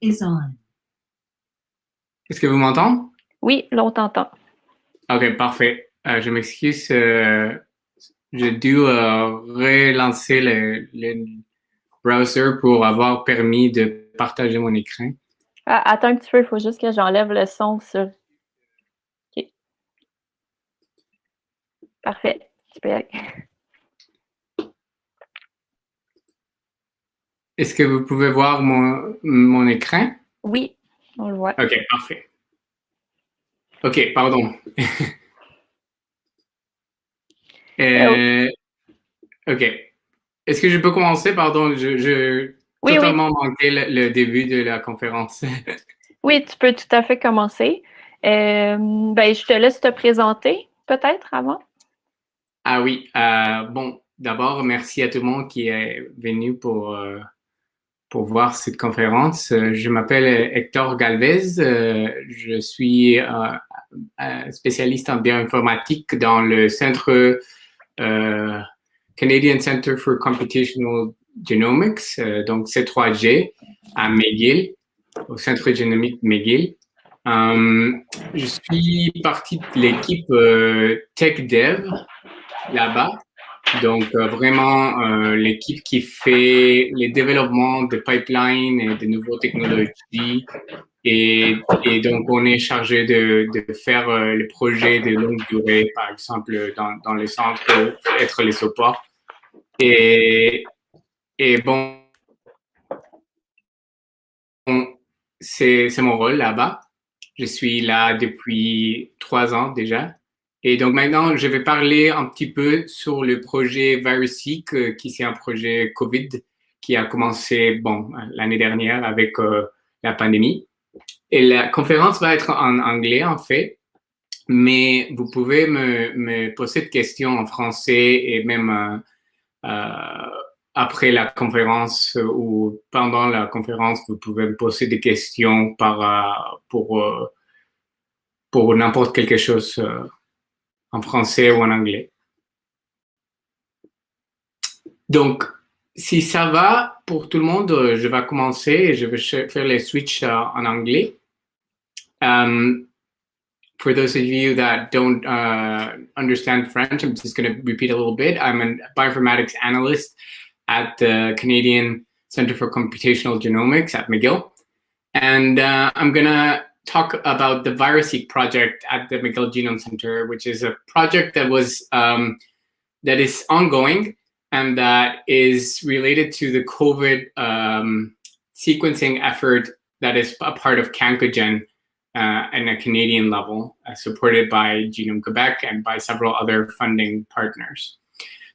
is on. Est-ce que vous m'entendez? Oui, là, on t'entend. OK, parfait. Je m'excuse. J'ai dû relancer le browser pour avoir permis de partager mon écran. Ah, attends un petit peu, il faut juste que j'enlève le son sur... OK. Parfait. Super. Est-ce que vous pouvez voir mon écran? Oui, on le voit. OK, parfait. OK, pardon. OK. Est-ce que je peux commencer? Pardon, je Oui, totalement manqué le début de la conférence. Oui, tu peux tout à fait commencer. Je te laisse te présenter, peut-être, avant. Ah oui. Bon, d'abord, merci à tout le monde qui est venu pour voir cette conférence. Je m'appelle Héctor Gálvez. Je suis spécialiste en bioinformatique dans le centre Canadian Center for Computational Genomics, donc C3G, à McGill, au Centre génomique McGill. Je suis partie de l'équipe Tech Dev là-bas. Donc, vraiment, l'équipe qui fait les développements de pipelines et de nouvelles technologies. Et donc, on est chargé de faire les projets de longue durée, par exemple, dans les centres, être les supports. Et bon, c'est mon rôle là-bas. Je suis là depuis 3 ans déjà. Et donc maintenant, je vais parler un petit peu sur le projet VirusSeq, qui c'est un projet COVID qui a commencé l'année dernière avec la pandémie. Et la conférence va être en anglais en fait, mais vous pouvez me poser des questions en français et même après la conférence ou pendant la conférence, vous pouvez me poser des questions pour n'importe quelque chose en français ou en anglais. Donc, si ça va pour tout le monde, je vais commencer et je vais faire les switches en anglais. For those of you that don't understand French, I'm just going to repeat a little bit. I'm a bioinformatics analyst at the Canadian Center for Computational Genomics at McGill. And I'm going to talk about the VirusSeq project at the McGill Genome Center, which is a project that is ongoing and that is related to the COVID sequencing effort that is a part of Cancogen in a Canadian level, supported by Genome Quebec and by several other funding partners.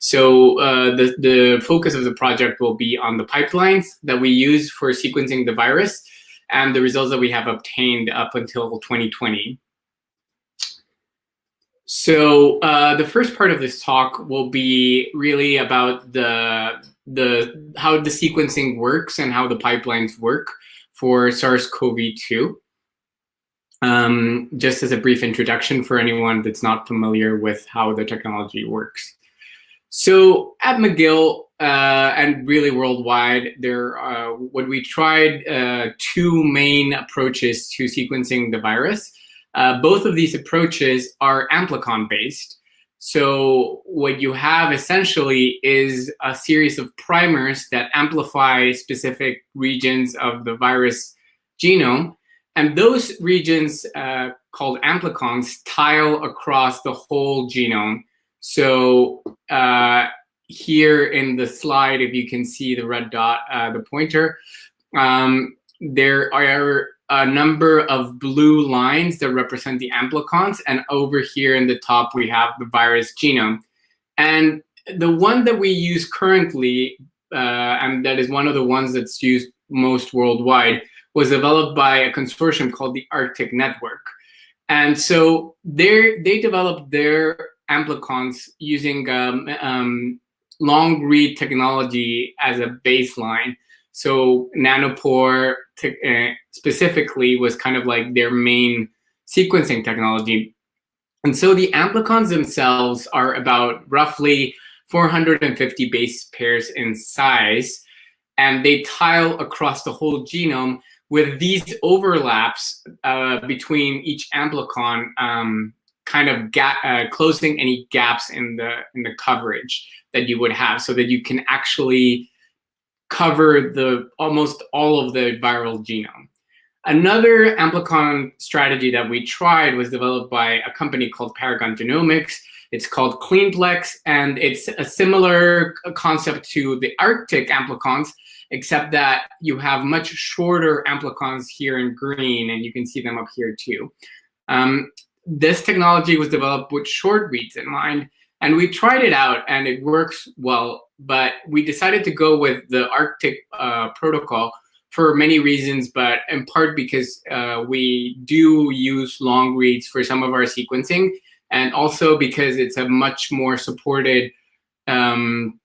So the focus of the project will be on the pipelines that we use for sequencing the virus and the results that we have obtained up until 2020. So the first part of this talk will be really about how the sequencing works and how the pipelines work for SARS-CoV-2. Just as a brief introduction for anyone that's not familiar with how the technology works. So at McGill and really worldwide, what we tried 2 main approaches to sequencing the virus. Both of these approaches are amplicon based. So what you have essentially is a series of primers that amplify specific regions of the virus genome. And those regions called amplicons tile across the whole genome. So here in the slide, if you can see the red dot, the pointer, there are a number of blue lines that represent the amplicons. And over here in the top, we have the virus genome. And the one that we use currently, and that is one of the ones that's used most worldwide, was developed by a consortium called the Arctic Network. And so they developed their amplicons using long read technology as a baseline. So nanopore specifically was kind of like their main sequencing technology. And so the amplicons themselves are about roughly 450 base pairs in size, and they tile across the whole genome with these overlaps between each amplicon kind of closing any gaps in the coverage that you would have, so that you can actually cover almost all of the viral genome. Another amplicon strategy that we tried was developed by a company called Paragon Genomics. It's called CleanPlex, and it's a similar concept to the Arctic amplicons, except that you have much shorter amplicons here in green, and you can see them up here too. This technology was developed with short reads in mind, and we tried it out, and it works well, but we decided to go with the Arctic protocol for many reasons, but in part because we do use long reads for some of our sequencing, and also because it's a much more supported amplicon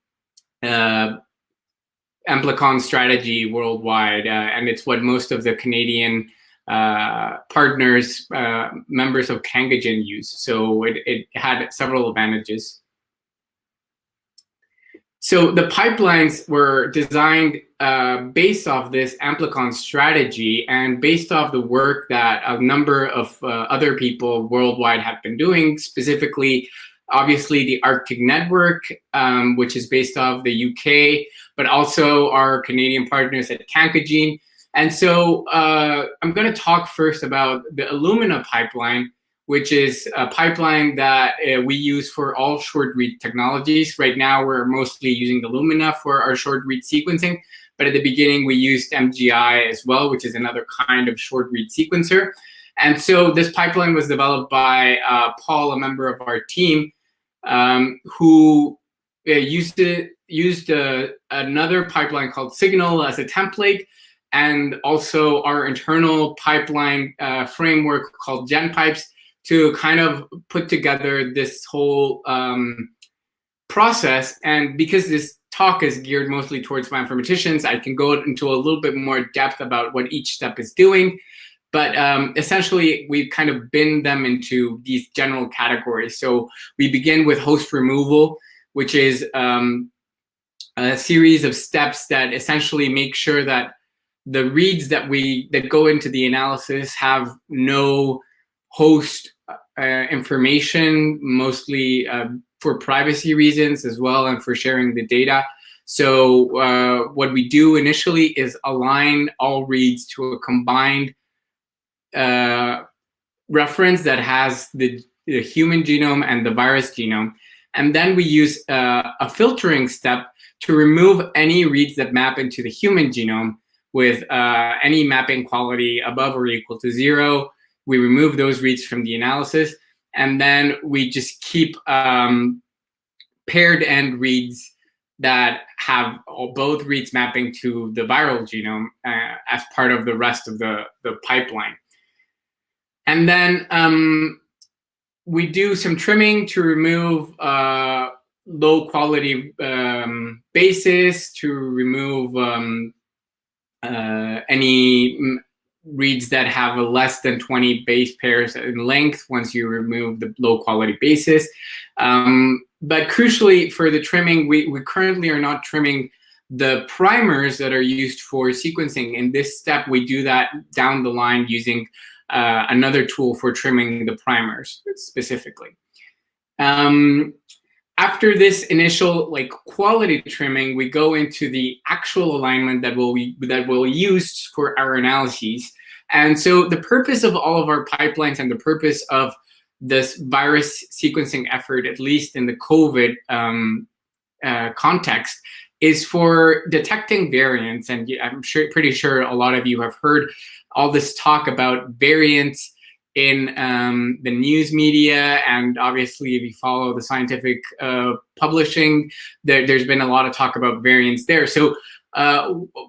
strategy worldwide, and it's what most of the Canadian partners, members of Cangagen, use. So it had several advantages. So the pipelines were designed based off this amplicon strategy and based off the work that a number of other people worldwide have been doing, specifically, obviously, the Arctic Network, which is based off the UK, but also our Canadian partners at Cangagen. And so I'm going to talk first about the Lumina pipeline, which is a pipeline that we use for all short read technologies. Right now, we're mostly using the Lumina for our short read sequencing, but at the beginning, we used MGI as well, which is another kind of short read sequencer. And so this pipeline was developed by Paul, a member of our team, who used another pipeline called Signal as a template, and also our internal pipeline framework called GenPipes, to kind of put together this whole process. And because this talk is geared mostly towards bioinformaticians, I can go into a little bit more depth about what each step is doing. But essentially, we've kind of binned them into these general categories. So we begin with host removal, which is a series of steps that essentially make sure that the reads that go into the analysis have no host information, mostly for privacy reasons as well, and for sharing the data. So what we do initially is align all reads to a combined reference that has the human genome and the virus genome. And then we use a filtering step to remove any reads that map into the human genome with any mapping quality above or equal to 0. We remove those reads from the analysis, and then we just keep paired end reads that have both reads mapping to the viral genome as part of the rest of the pipeline. And then we do some trimming to remove low quality bases, to remove any reads that have a less than 20 base pairs in length once you remove the low quality bases. But crucially for the trimming, we currently are not trimming the primers that are used for sequencing. In this step, we do that down the line using another tool for trimming the primers specifically. After this initial quality trimming, we go into the actual alignment that we'll use for our analyses. And so the purpose of all of our pipelines and the purpose of this virus sequencing effort, at least in the COVID context, is for detecting variants. And I'm pretty sure a lot of you have heard all this talk about variants in the news media, and obviously if you follow the scientific publishing, there's been a lot of talk about variants there. So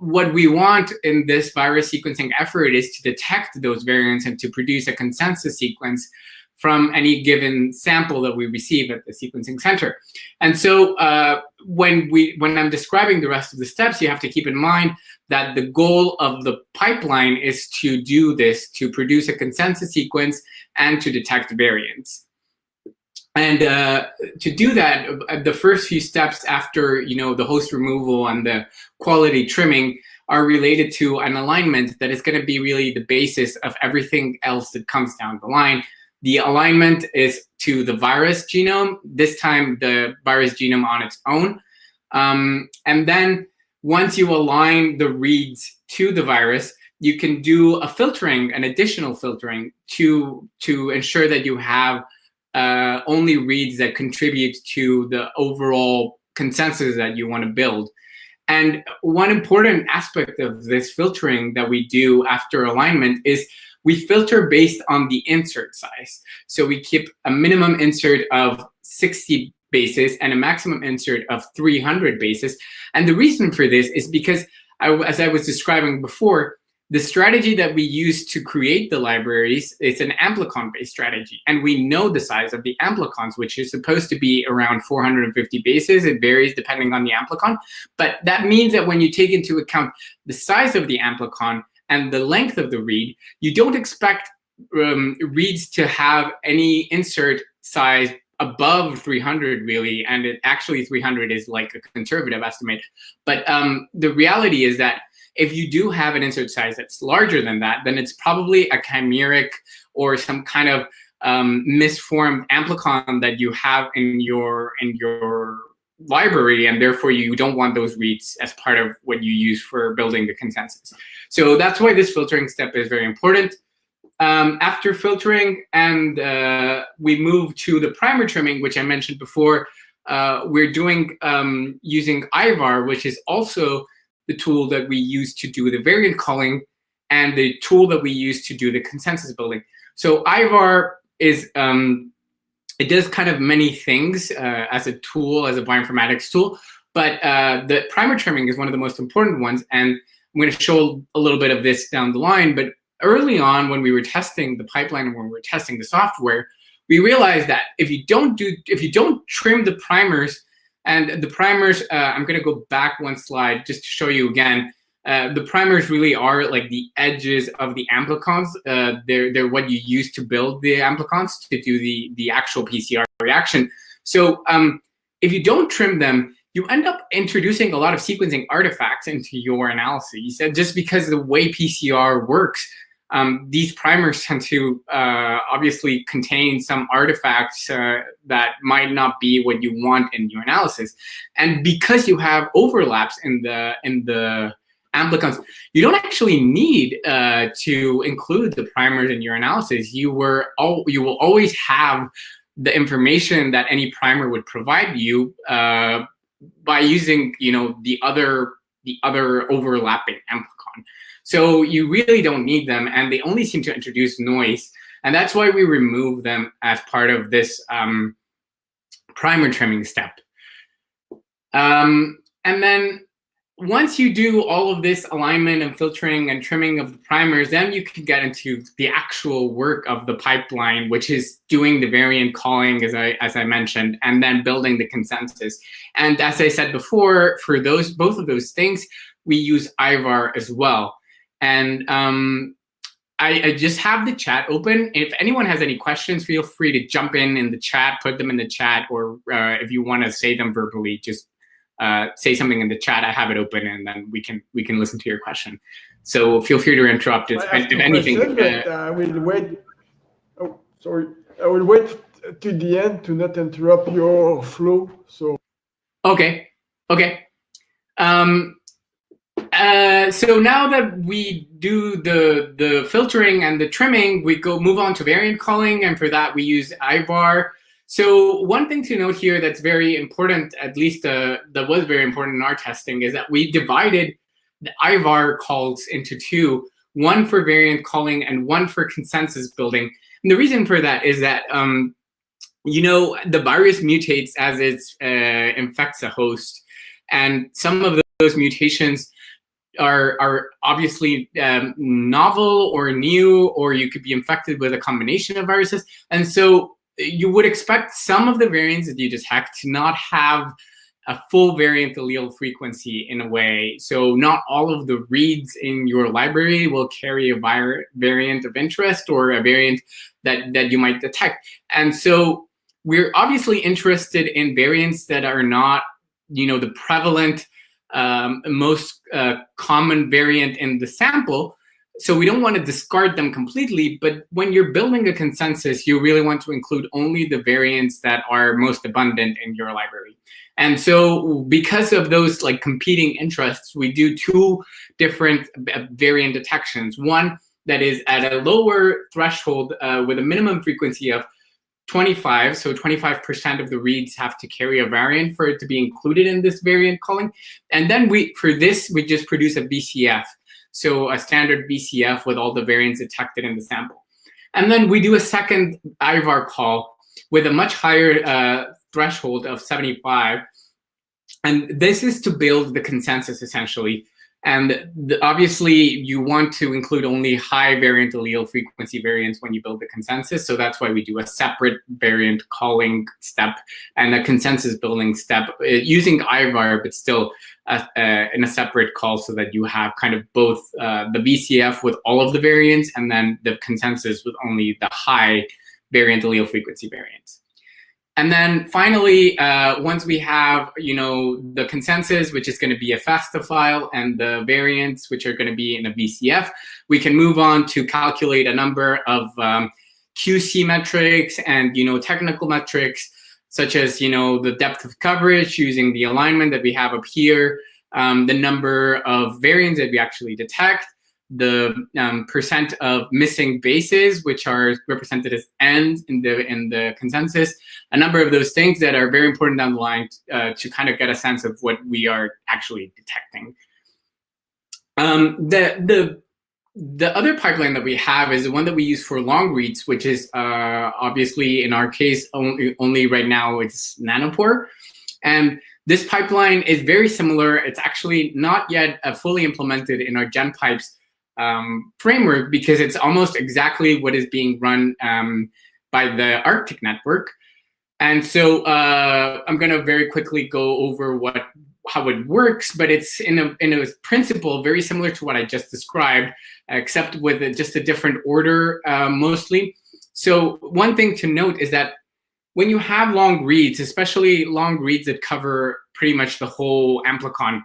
what we want in this virus sequencing effort is to detect those variants and to produce a consensus sequence from any given sample that we receive at the sequencing center. And so when I'm describing the rest of the steps, you have to keep in mind that the goal of the pipeline is to do this, to produce a consensus sequence and to detect variants. And to do that, the first few steps after the host removal and the quality trimming, are related to an alignment that is going to be really the basis of everything else that comes down the line. The alignment is to the virus genome, this time the virus genome on its own. And then once you align the reads to the virus, you can do a filtering, an additional filtering to ensure that you have only reads that contribute to the overall consensus that you want to build. And one important aspect of this filtering that we do after alignment is we filter based on the insert size. So we keep a minimum insert of 60 bases and a maximum insert of 300 bases. And the reason for this is because, as I was describing before, the strategy that we use to create the libraries is an amplicon-based strategy. And we know the size of the amplicons, which is supposed to be around 450 bases. It varies depending on the amplicon. But that means that when you take into account the size of the amplicon and the length of the read, you don't expect reads to have any insert size above 300 really, and actually 300 is like a conservative estimate. But the reality is that if you do have an insert size that's larger than that, then it's probably a chimeric or some kind of misformed amplicon that you have in your library, and therefore you don't want those reads as part of what you use for building the consensus. So that's why this filtering step is very important. After filtering and we move to the primer trimming, which I mentioned before, we're doing using IVAR, which is also the tool that we use to do the variant calling and the tool that we use to do the consensus building. So IVAR is, it does kind of many things as a tool, as a bioinformatics tool, but the primer trimming is one of the most important ones. And I'm going to show a little bit of this down the line, but early on when we were testing the pipeline and when we were testing the software, we realized that if you don't trim the primers, and the primers, I'm going to go back one slide just to show you again. The primers really are like the edges of the amplicons. They're what you use to build the amplicons to do the actual PCR reaction. So if you don't trim them, you end up introducing a lot of sequencing artifacts into your analyses. Just because the way PCR works, these primers tend to obviously contain some artifacts that might not be what you want in your analysis. And because you have overlaps in the amplicons, you don't actually need to include the primers in your analysis. You will always have the information that any primer would provide you by using, the other overlapping amplicon. So you really don't need them, and they only seem to introduce noise. And that's why we remove them as part of this primer trimming step. And then once you do all of this alignment and filtering and trimming of the primers, then you can get into the actual work of the pipeline, which is doing the variant calling, as I mentioned, and then building the consensus. And as I said before, for both of those things, we use IVAR as well. And I just have the chat open. If anyone has any questions, feel free to jump in the chat, put them in the chat, or if you want to say them verbally, just say something in the chat. I have it open, and then we can listen to your question. So feel free to interrupt if anything. I will wait. Oh, sorry. I will wait to the end to not interrupt your flow. So. Okay. So now that we do the filtering and the trimming, we move on to variant calling, and for that we use IVAR. So one thing to note here that's very important, at least that was very important in our testing, is that we divided the IVAR calls into two, one for variant calling and one for consensus building. And the reason for that is that the virus mutates as it infects a host, and some of those mutations are obviously novel or new, or you could be infected with a combination of viruses. And so you would expect some of the variants that you detect to not have a full variant allele frequency in a way. So not all of the reads in your library will carry a variant of interest or a variant that you might detect. And so we're obviously interested in variants that are not, the prevalent most common variant in the sample. So we don't want to discard them completely, but when you're building a consensus, you really want to include only the variants that are most abundant in your library. And so because of those like competing interests, we do two different variant detections. One that is at a lower threshold with a minimum frequency of 25, so 25% of the reads have to carry a variant for it to be included in this variant calling. And then for this, we just produce a VCF. So a standard VCF with all the variants detected in the sample. And then we do a second IVAR call with a much higher threshold of 75. And this is to build the consensus, essentially. And obviously, you want to include only high variant allele frequency variants when you build the consensus. So that's why we do a separate variant calling step and a consensus building step using IVAR, but still in a separate call, so that you have kind of both the VCF with all of the variants and then the consensus with only the high variant allele frequency variants. And then finally, once we have, the consensus, which is going to be a FASTA file, and the variants, which are going to be in a VCF, we can move on to calculate a number of QC metrics and, technical metrics, such as, the depth of coverage using the alignment that we have up here, the number of variants that we actually detect, the percent of missing bases, which are represented as N's in the consensus, a number of those things that are very important down the line to kind of get a sense of what we are actually detecting. The other pipeline that we have is the one that we use for long reads, which is obviously in our case only right now it's nanopore. And this pipeline is very similar. It's actually not yet fully implemented in our GenPipes framework, because it's almost exactly what is being run by the Arctic network. And so I'm going to very quickly go over how it works, but it's in a principle very similar to what I just described, except with just a different order mostly. So one thing to note is that when you have long reads, especially long reads that cover pretty much the whole amplicon,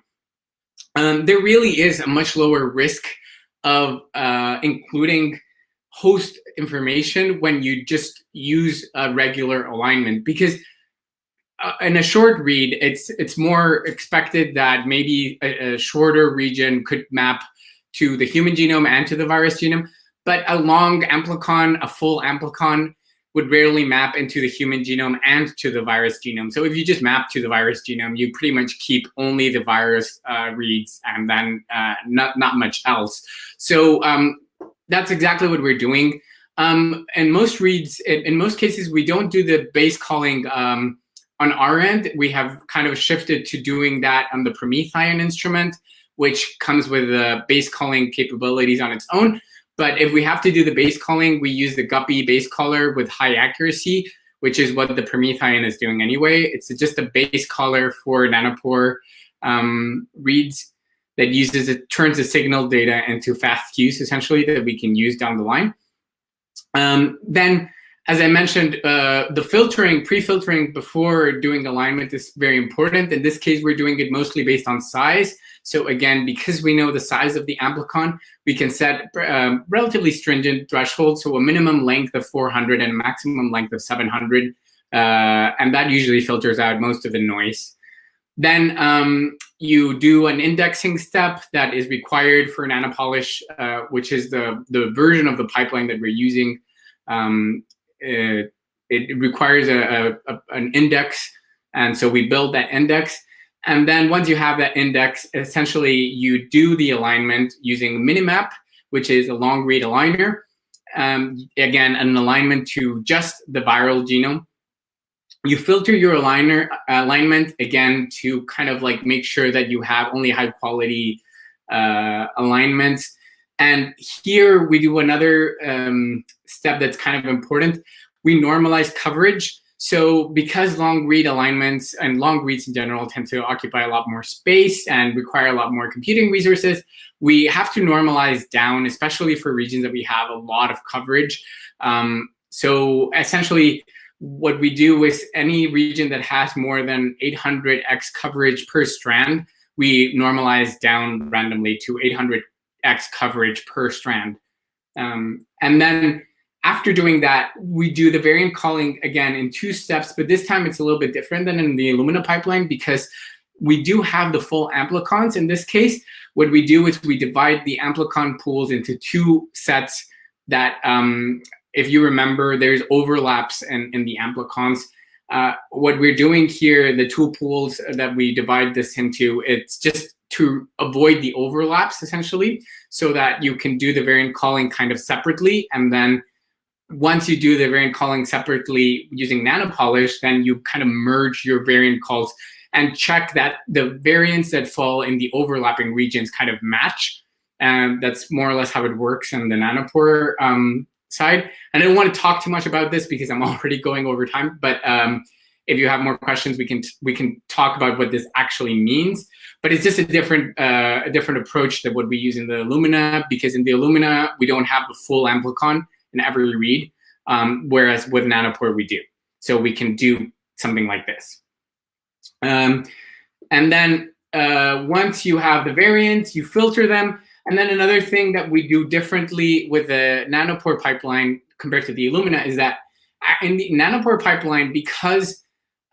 there really is a much lower risk of including host information when you just use a regular alignment, because in a short read, it's more expected that maybe a shorter region could map to the human genome and to the virus genome, but a long amplicon, a full amplicon, would rarely map into the human genome and to the virus genome. So if you just map to the virus genome, you pretty much keep only the virus reads and then not much else. So that's exactly what we're doing. In most reads, in most cases, we don't do the base calling on our end. We have kind of shifted to doing that on the PromethION instrument, which comes with the base calling capabilities on its own. But if we have to do the base calling, we use the Guppy base caller with high accuracy, which is what the PromethION is doing anyway. It's just a base caller for nanopore reads that turns the signal data into fast queues, essentially, that we can use down the line. Then, as I mentioned, the pre-filtering before doing alignment is very important. In this case, we're doing it mostly based on size. So again, because we know the size of the amplicon, we can set relatively stringent thresholds, so a minimum length of 400 and a maximum length of 700, and that usually filters out most of the noise. Then you do an indexing step that is required for Nanopolish, which is the version of the pipeline that we're using. It requires an index, and so we build that index. And then once you have that index, essentially you do the alignment using Minimap, which is a long read aligner. Again, an alignment to just the viral genome. You filter your alignment, again, to kind of like make sure that you have only high quality alignments. And here we do another step that's kind of important. We normalize coverage. So because long read alignments and long reads in general tend to occupy a lot more space and require a lot more computing resources, we have to normalize down, especially for regions that we have a lot of coverage. So essentially, what we do is any region that has more than 800x coverage per strand, we normalize down randomly to 800x coverage per strand. And then after doing that, we do the variant calling again in 2 steps, but this time it's a little bit different than in the Lumina pipeline because we do have the full amplicons. In this case, what we do is we divide the amplicon pools into 2 sets that, if you remember, there's overlaps in the amplicons. What we're doing here, the 2 pools that we divide this into, it's just to avoid the overlaps, essentially, so that you can do the variant calling kind of separately. And then once you do the variant calling separately using nanopolish, then you kind of merge your variant calls and check that the variants that fall in the overlapping regions kind of match. And that's more or less how it works on the nanopore side. And I don't want to talk too much about this because I'm already going over time, but if you have more questions, we can talk about what this actually means. But it's just a different approach than what we use in the Lumina, because in the Lumina, we don't have the full amplicon in every read, whereas with nanopore, we do. So we can do something like this. And then once you have the variants, you filter them. And then another thing that we do differently with the nanopore pipeline compared to the Illumina is that in the nanopore pipeline, because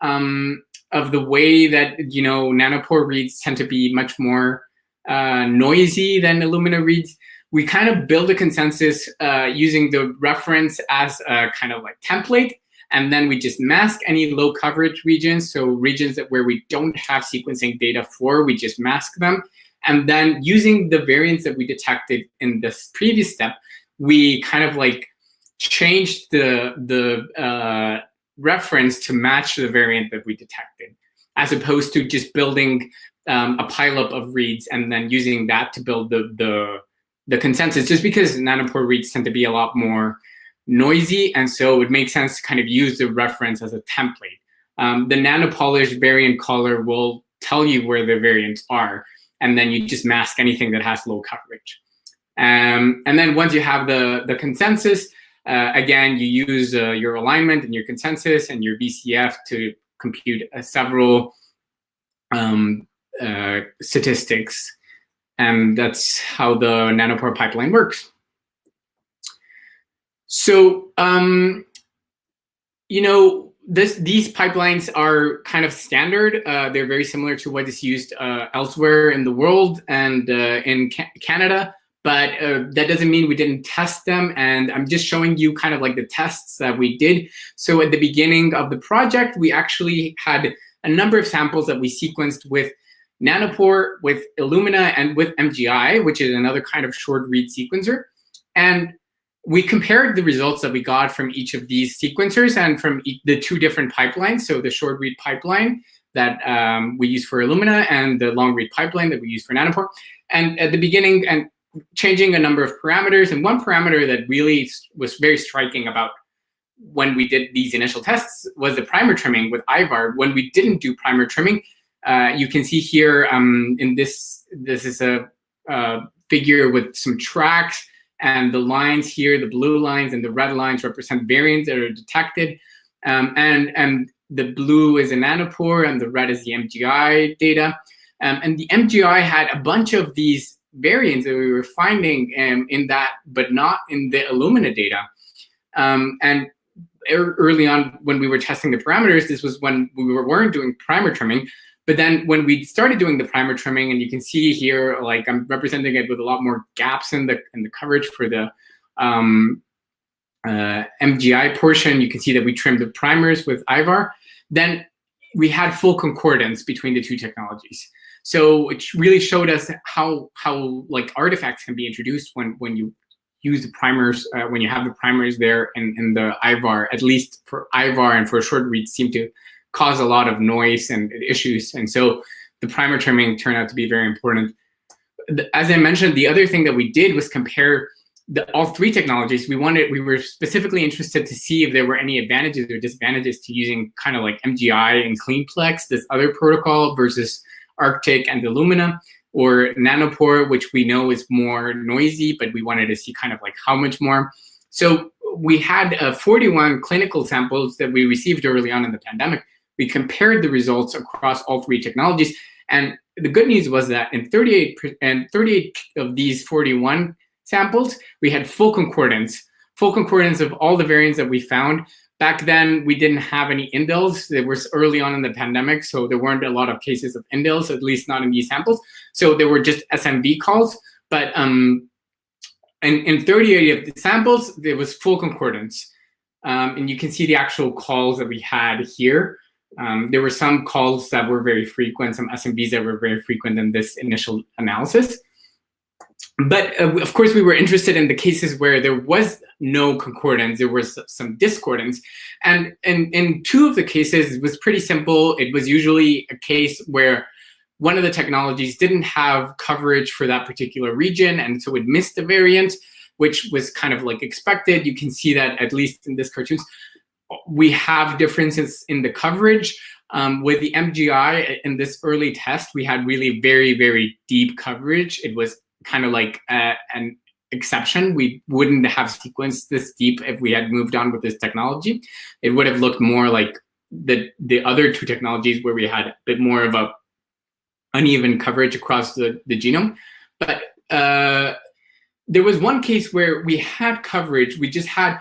of the way that, nanopore reads tend to be much more noisy than Illumina reads, we kind of build a consensus using the reference as a kind of like template. And then we just mask any low coverage regions. So regions where we don't have sequencing data for, we just mask them. And then using the variants that we detected in this previous step, we kind of like changed the reference to match the variant that we detected, as opposed to just building a pileup of reads and then using that to build the consensus, just because nanopore reads tend to be a lot more noisy, and so it makes sense to kind of use the reference as a template. The nanopolished variant caller will tell you where the variants are, and then you just mask anything that has low coverage. And then once you have the consensus, again, you use your alignment and your consensus and your VCF to compute several statistics, and that's how the nanopore pipeline works. So, these pipelines are kind of standard. They're very similar to what is used elsewhere in the world and in Canada, but that doesn't mean we didn't test them. And I'm just showing you kind of like the tests that we did. So at the beginning of the project, we actually had a number of samples that we sequenced with nanopore, with Illumina, and with MGI, which is another kind of short read sequencer. And we compared the results that we got from each of these sequencers and from the 2 different pipelines. So the short read pipeline that we use for Illumina and the long read pipeline that we use for nanopore. And at the beginning, and changing a number of parameters. And one parameter that really was very striking about when we did these initial tests was the primer trimming with IVAR. When we didn't do primer trimming, you can see here in this is a figure with some tracks. And the lines here, the blue lines and the red lines, represent variants that are detected. And the blue is a nanopore and the red is the MGI data. And the MGI had a bunch of these variants that we were finding in that, but not in the Illumina data. And early on, when we were testing the parameters, this was when we weren't doing primer trimming. But then when we started doing the primer trimming, and you can see here, like I'm representing it with a lot more gaps in the coverage for the MGI portion, you can see that we trimmed the primers with IVAR. Then we had full concordance between the 2 technologies. So it really showed us how like artifacts can be introduced when you use the primers, when you have the primers there in the IVAR, at least for IVAR and for short reads, seem to cause a lot of noise and issues. And so the primer trimming turned out to be very important. As I mentioned, the other thing that we did was compare all 3 technologies. We were specifically interested to see if there were any advantages or disadvantages to using kind of like MGI and CleanPlex, this other protocol, versus Arctic and Illumina, or nanopore, which we know is more noisy, but we wanted to see kind of like how much more. So we had 41 clinical samples that we received early on in the pandemic. We compared the results across all 3 technologies. And the good news was that in 38 of these 41 samples, we had full concordance of all the variants that we found. Back then, we didn't have any indels. It was early on in the pandemic, so there weren't a lot of cases of indels, at least not in these samples. So there were just SMV calls, but in 38 of the samples, there was full concordance. And you can see the actual calls that we had here. There were some calls that were very frequent, some SMVs that were very frequent in this initial analysis. But of course, we were interested in the cases where there was no concordance, there was some discordance. And in 2 of the cases, it was pretty simple. It was usually a case where one of the technologies didn't have coverage for that particular region, and so it missed the variant, which was kind of like expected. You can see that, at least in this cartoon, we have differences in the coverage. With the MGI in this early test, we had really very, very deep coverage. It was kind of like an exception. We wouldn't have sequenced this deep if we had moved on with this technology. It would have looked more like the other 2 technologies where we had a bit more of a uneven coverage across the genome. But there was one case where we had coverage. We just had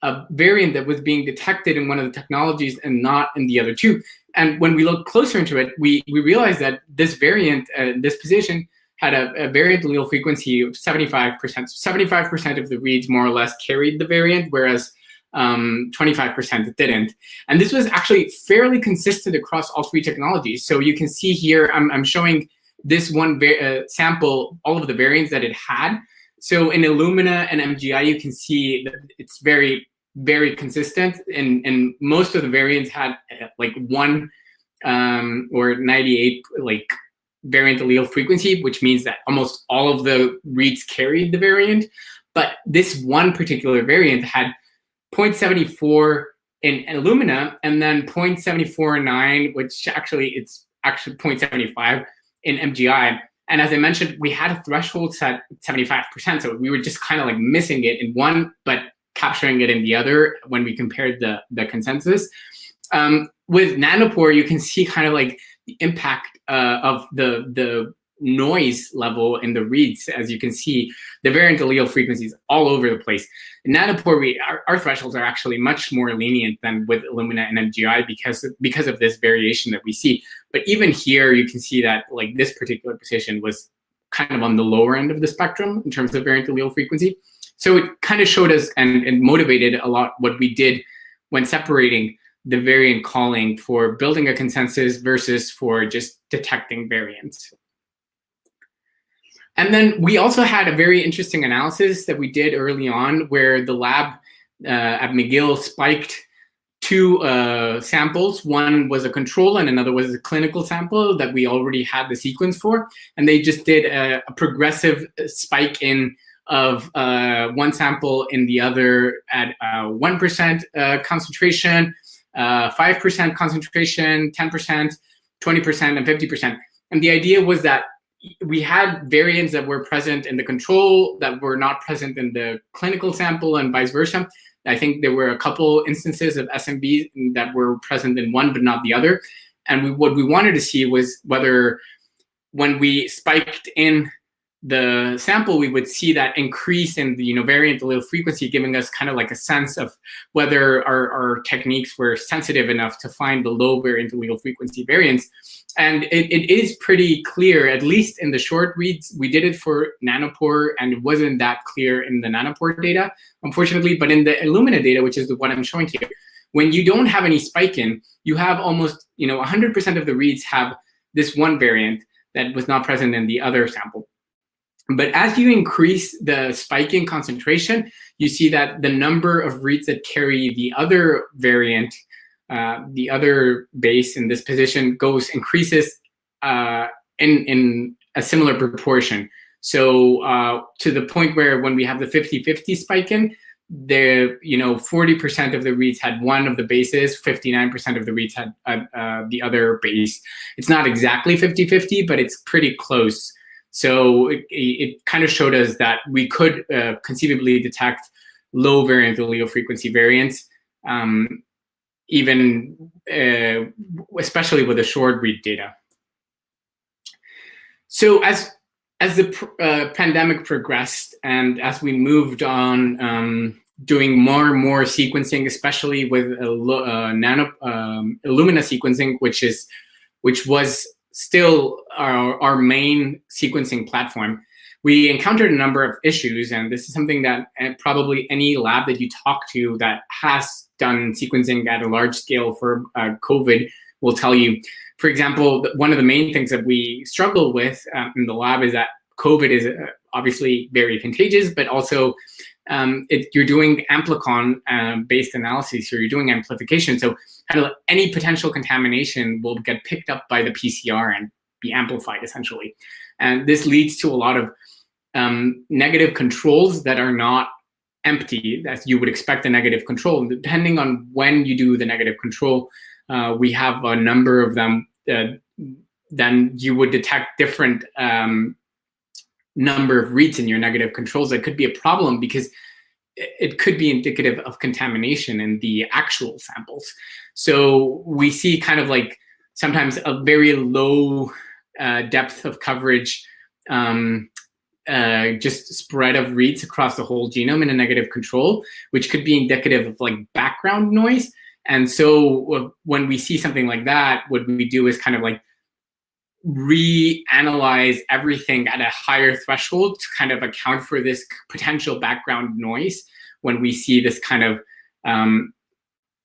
a variant that was being detected in one of the technologies and not in the other 2. And when we looked closer into it, we realized that this variant, this position, had a variant allele frequency of 75%. 75% of the reads more or less carried the variant, whereas 25% didn't. And this was actually fairly consistent across all 3 technologies. So you can see here, I'm showing this one sample, all of the variants that it had. So in Illumina and MGI, you can see that it's very, very consistent. And most of the variants had like 1 or 98 variant allele frequency, which means that almost all of the reads carried the variant. But this one particular variant had 0.74 in Illumina, and then 0.749, which it's actually 0.75 in MGI. And as I mentioned, we had a threshold set 75%, so we were just kind of like missing it in one, but capturing it in the other when we compared the consensus. With nanopore, you can see kind of like the impact of the noise level in the reads. As you can see, the variant allele frequencies all over the place. In nanopore, our thresholds are actually much more lenient than with Illumina and MGI because of this variation that we see. But even here, you can see that like this particular position was kind of on the lower end of the spectrum in terms of variant allele frequency. So it kind of showed us and motivated a lot what we did when separating the variant calling for building a consensus versus for just detecting variants. And then we also had a very interesting analysis that we did early on where the lab at McGill spiked 2 samples. One was a control and another was a clinical sample that we already had the sequence for. And they just did a progressive spike in of one sample in the other at 1% concentration, 5% concentration, 10%, 20%, and 50%. And the idea was that we had variants that were present in the control that were not present in the clinical sample and vice versa. I think there were a couple instances of SMB that were present in one but not the other. And what we wanted to see was whether when we spiked in the sample, we would see that increase in the variant allele frequency, giving us kind of like a sense of whether our techniques were sensitive enough to find the low variant allele frequency variants. And it is pretty clear, at least in the short reads. We did it for nanopore, and it wasn't that clear in the nanopore data, unfortunately. But in the Illumina data, which is what I'm showing here, when you don't have any spike in, you have almost 100% of the reads have this one variant that was not present in the other sample. But as you increase the spiking concentration, you see that the number of reads that carry the other variant, the other base in this position increases in a similar proportion. So to the point where when we have the 50-50 spike in, 40% of the reads had one of the bases, 59% of the reads had the other base. It's not exactly 50-50, but it's pretty close. So it kind of showed us that we could conceivably detect low variant allele frequency variants, even especially with the short read data. So as the pandemic progressed and as we moved on doing more and more sequencing, especially with Lumina sequencing, which was still our main sequencing platform, we encountered a number of issues, and this is something that probably any lab that you talk to that has done sequencing at a large scale for COVID will tell you. For example, one of the main things that we struggle with in the lab is that COVID is obviously very contagious, but also you're doing Amplicon-based analysis, or you're doing amplification. So any potential contamination will get picked up by the PCR and be amplified, essentially. And this leads to a lot of negative controls that are not empty, as you would expect a negative control. Depending on when you do the negative control, we have a number of them. Then you would detect different number of reads in your negative controls. That could be a problem because it could be indicative of contamination in the actual samples. So we see kind of like sometimes a very low depth of coverage, just spread of reads across the whole genome in a negative control, which could be indicative of like background noise. And so when we see something like that, what we do is kind of like reanalyze everything at a higher threshold to kind of account for this potential background noise when we see this kind of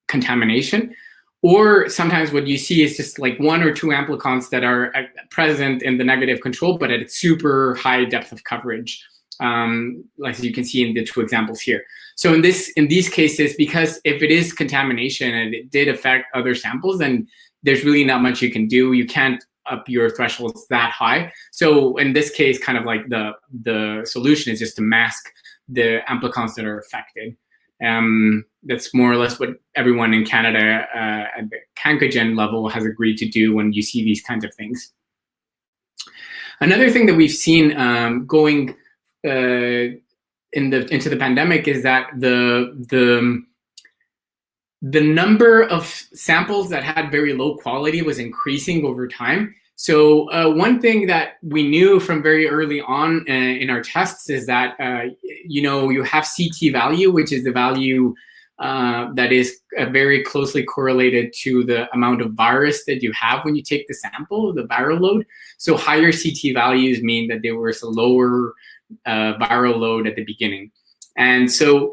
contamination. Or sometimes what you see is just like one or two amplicons that are present in the negative control, but at a super high depth of coverage, like you can see in the two examples here. So in these cases, because if it is contamination and it did affect other samples, then there's really not much you can do. You can't up your thresholds that high. So in this case, kind of like the solution is just to mask the amplicons that are affected. That's more or less what everyone in Canada at the Cancogen level has agreed to do when you see these kinds of things. Another thing that we've seen going into the pandemic is that the number of samples that had very low quality was increasing over time. So one thing that we knew from very early on in our tests is that you have CT value, which is the value that is very closely correlated to the amount of virus that you have when you take the sample, the viral load. So higher CT values mean that there was a lower viral load at the beginning. And so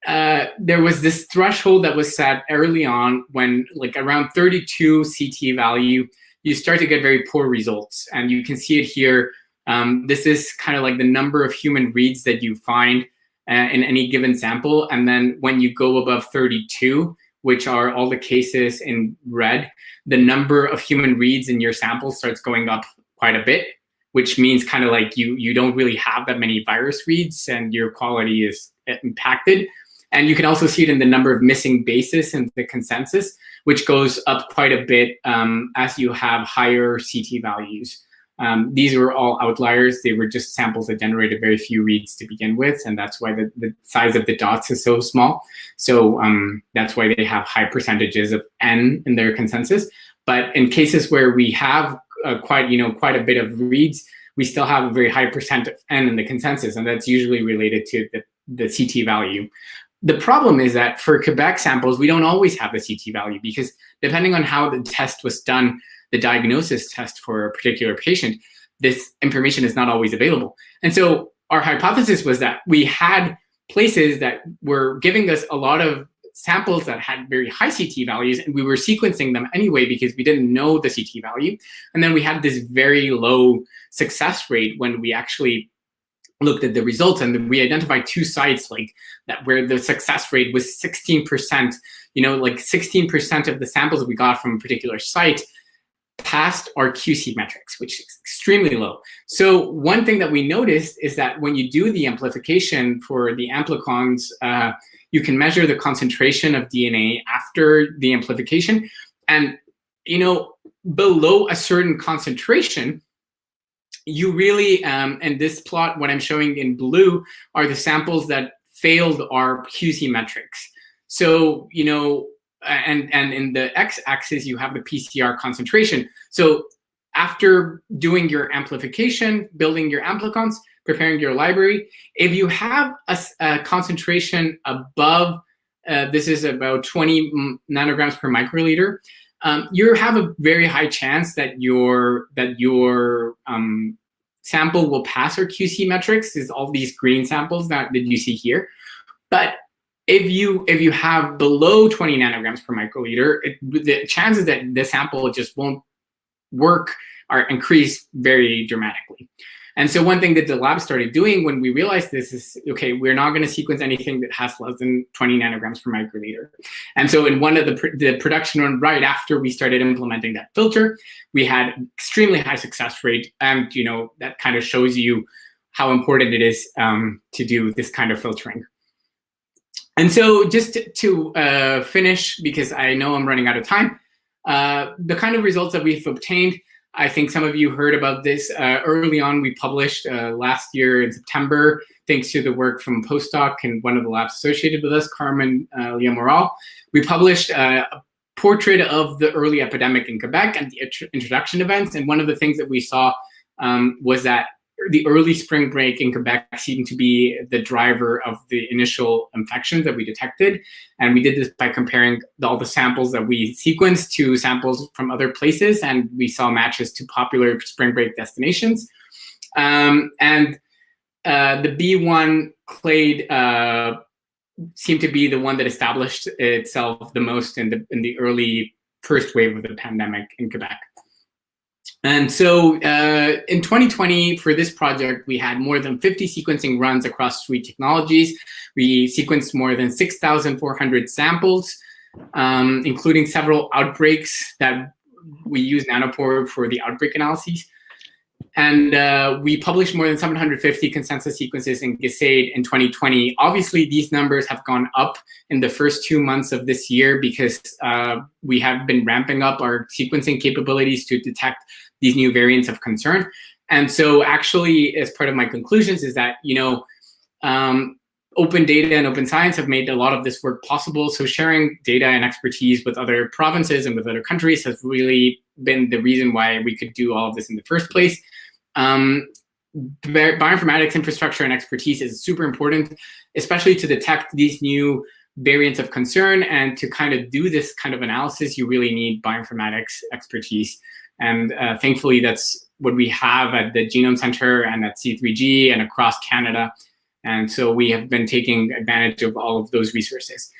there was this threshold that was set early on when, like around 32 CT value, you start to get very poor results. And you can see it here. This is kind of like the number of human reads that you find in any given sample. And then when you go above 32, which are all the cases in red, the number of human reads in your sample starts going up quite a bit, which means kind of like you don't really have that many virus reads and your quality is impacted. And you can also see it in the number of missing bases in the consensus, which goes up quite a bit as you have higher CT values. These were all outliers. They were just samples that generated very few reads to begin with, and that's why the size of the dots is so small. So that's why they have high percentages of N in their consensus. But in cases where we have quite a bit of reads, we still have a very high percent of N in the consensus, and that's usually related to the CT value. The problem is that for Quebec samples, we don't always have the CT value because depending on how the test was done, the diagnosis test for a particular patient, this information is not always available. And so our hypothesis was that we had places that were giving us a lot of samples that had very high CT values, and we were sequencing them anyway because we didn't know the CT value. And then we had this very low success rate when we actually looked at the results, and we identified two sites like that where the success rate was 16%. Like 16% of the samples we got from a particular site passed our QC metrics, which is extremely low. So one thing that we noticed is that when you do the amplification for the amplicons, you can measure the concentration of DNA after the amplification. And, below a certain concentration, you really, and this plot, what I'm showing in blue, are the samples that failed our QC metrics. So, and in the x-axis, you have the PCR concentration. So after doing your amplification, building your amplicons, preparing your library, if you have a concentration above, this is about 20 nanograms per microliter, you have a very high chance that your sample will pass our QC metrics. Is all these green samples that you see here. But if you have below 20 nanograms per microliter, the chances that the sample just won't work are increased very dramatically. And so one thing that the lab started doing when we realized this is, okay, we're not going to sequence anything that has less than 20 nanograms per microliter. And so in one of the production run right after we started implementing that filter, we had extremely high success rate. And that kind of shows you how important it is to do this kind of filtering. And so just to finish, because I know I'm running out of time, the kind of results that we've obtained, I think some of you heard about this early on. We published last year in September, thanks to the work from postdoc and one of the labs associated with us, Carmen Leah Moral. We published a portrait of the early epidemic in Quebec and the introduction events. And one of the things that we saw was that the early spring break in Quebec seemed to be the driver of the initial infections that we detected. And we did this by comparing all the samples that we sequenced to samples from other places, and we saw matches to popular spring break destinations. And the B1 clade seemed to be the one that established itself the most in the early first wave of the pandemic in Quebec. And so in 2020, for this project, we had more than 50 sequencing runs across 3 technologies. We sequenced more than 6,400 samples, including several outbreaks that we use Nanopore for the outbreak analyses. And we published more than 750 consensus sequences in GISAID in 2020. Obviously, these numbers have gone up in the first 2 months of this year because we have been ramping up our sequencing capabilities to detect these new variants of concern. And so actually, as part of my conclusions is that, open data and open science have made a lot of this work possible. So sharing data and expertise with other provinces and with other countries has really been the reason why we could do all of this in the first place. Bioinformatics infrastructure and expertise is super important, especially to detect these new variants of concern. And to kind of do this kind of analysis, you really need bioinformatics expertise. And thankfully, that's what we have at the Genome Center and at C3G and across Canada. And so we have been taking advantage of all of those resources.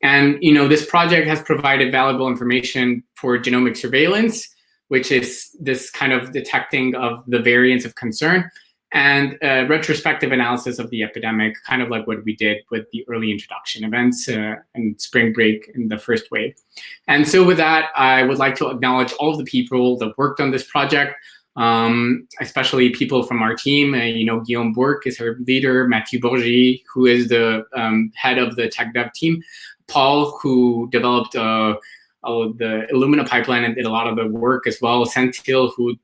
And this project has provided valuable information for genomic surveillance, which is this kind of detecting of the variants of concern, and retrospective analysis of the epidemic, kind of like what we did with the early introduction events and spring break in the first wave. And so with that, I would like to acknowledge all of the people that worked on this project, especially people from our team. Guillaume Bourque is our leader, Mathieu Bourgy, who is the head of the tech dev team, Paul, who developed the Lumina Pipeline and did a lot of the work as well, Sentil, who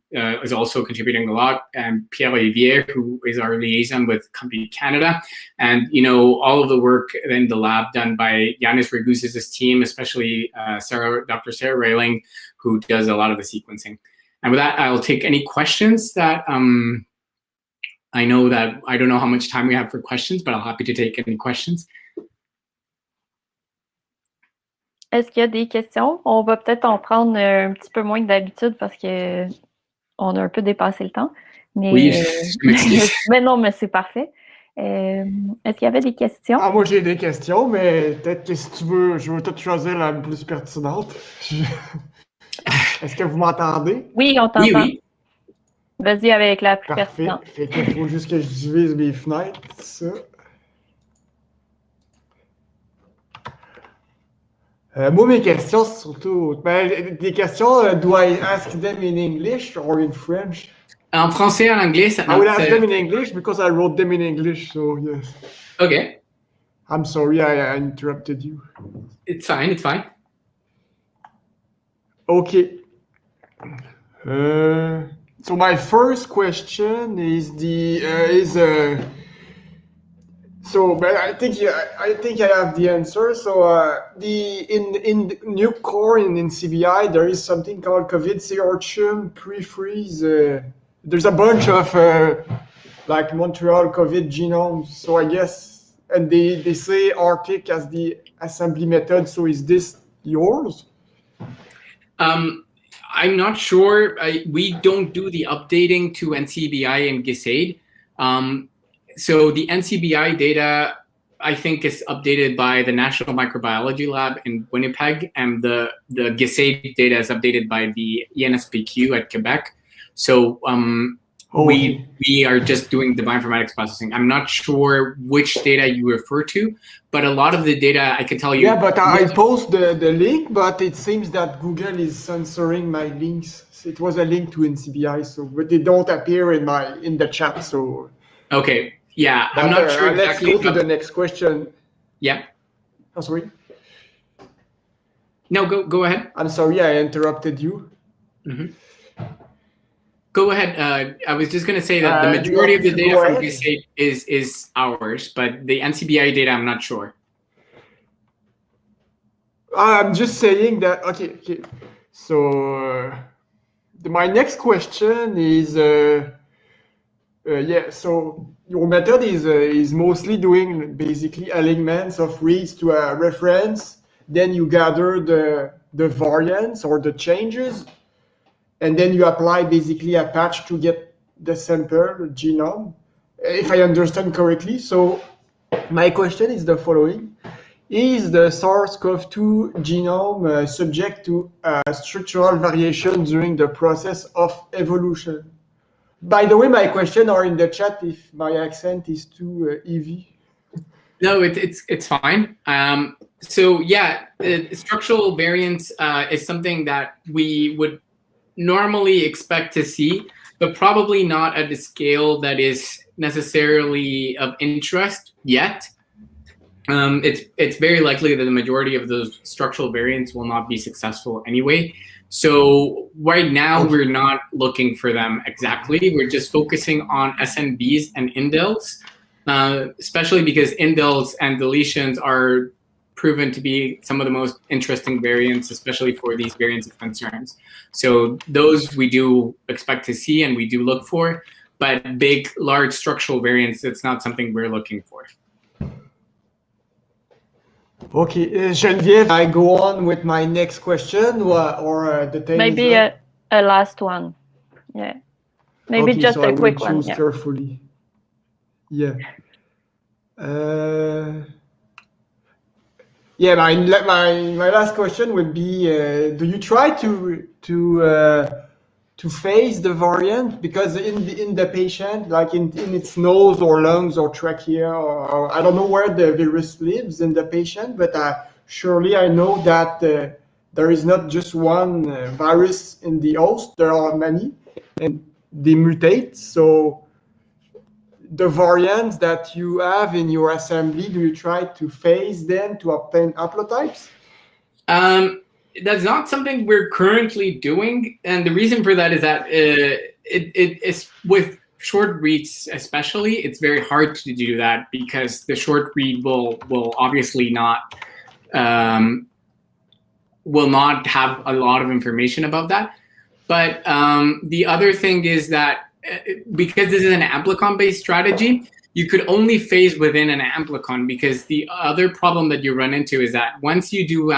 is also contributing a lot, and Pierre Olivier, who is our liaison with Company Canada, and all of the work in the lab done by Yanis Reguzis' team, especially Dr. Sarah Railing, who does a lot of the sequencing. And with that, I'll take any questions that I know that I don't know how much time we have for questions, but I'm happy to take any questions. Est-ce qu'il y a des questions? On va peut-être en prendre un petit peu moins que d'habitude parce qu'on a un peu dépassé le temps. Mais, oui, je m'excuse. Mais non, mais c'est parfait. Est-ce qu'il y avait des questions? Ah, moi, j'ai des questions, mais peut-être que si tu veux, je vais peut-être choisir la plus pertinente. Est-ce que vous m'entendez? Oui, on t'entend. Oui, oui. Vas-y avec la plus Parfait. pertinente. Fait qu'il faut juste que je divise mes fenêtres, ça. Moi, mes questions, c'est surtout... des questions, do I ask them in English or in French? En français, en anglais, ça... I will ask them in English because I wrote them in English, so yes. Okay. I'm sorry I interrupted you. It's fine, it's fine. Okay. So my first question is So, but I think I have the answer. So, in the new core in CBI, there is something called COVID searchum pre-freeze. There's a bunch of like Montreal COVID genomes. So I guess, and they say Arctic as the assembly method. So is this yours? I'm not sure. We don't do the updating to NCBI and GISAID. So the NCBI data, I think, is updated by the National Microbiology Lab in Winnipeg, and the GISAID data is updated by the ENSPQ at Quebec. So we are just doing the bioinformatics processing. I'm not sure which data you refer to, but a lot of the data I can tell you. Yeah, but I post the link, but it seems that Google is censoring my links. It was a link to NCBI, so but they don't appear in the chat. So okay. Yeah, I'm not sure exactly. Let's go to the next question. Yeah. Oh, sorry. No, go ahead. I'm sorry, I interrupted you. Mm-hmm. Go ahead. I was just going to say that the majority of the data from GISAID is ours, but the NCBI data, I'm not sure. I'm just saying that. Okay. So my next question is. Yeah, so your method is mostly doing basically elements of reads to a reference. Then you gather the variants or the changes, and then you apply basically a patch to get the sample genome, if I understand correctly. So my question is the following. Is the SARS-CoV-2 genome subject to structural variation during the process of evolution? By the way, my questions are in the chat if my accent is too heavy. No, it's fine. So yeah, structural variance is something that we would normally expect to see, but probably not at the scale that is necessarily of interest yet. It's very likely that the majority of those structural variants will not be successful anyway. So right now, we're not looking for them exactly. We're just focusing on SNVs and indels, especially because indels and deletions are proven to be some of the most interesting variants, especially for these variants of concerns. So those we do expect to see and we do look for, but big, large structural variants, it's not something we're looking for. Okay, Geneviève, I go on with my next question, or the time maybe is up? a last one. Yeah, maybe okay, just so a I will quick one. choose Yeah. carefully. Yeah. Yeah, my last question would be: do you try to phase the variant, because in the patient, like in its nose or lungs or trachea, or I don't know where the virus lives in the patient, but surely I know that there is not just one virus in the host. There are many, and they mutate. So the variants that you have in your assembly, do you try to phase them to obtain haplotypes? That's not something we're currently doing, and the reason for that is that it's with short reads especially, it's very hard to do that because the short read will obviously not have a lot of information about that. But the other thing is that because this is an amplicon-based strategy, you could only phase within an amplicon, because the other problem that you run into is that once you do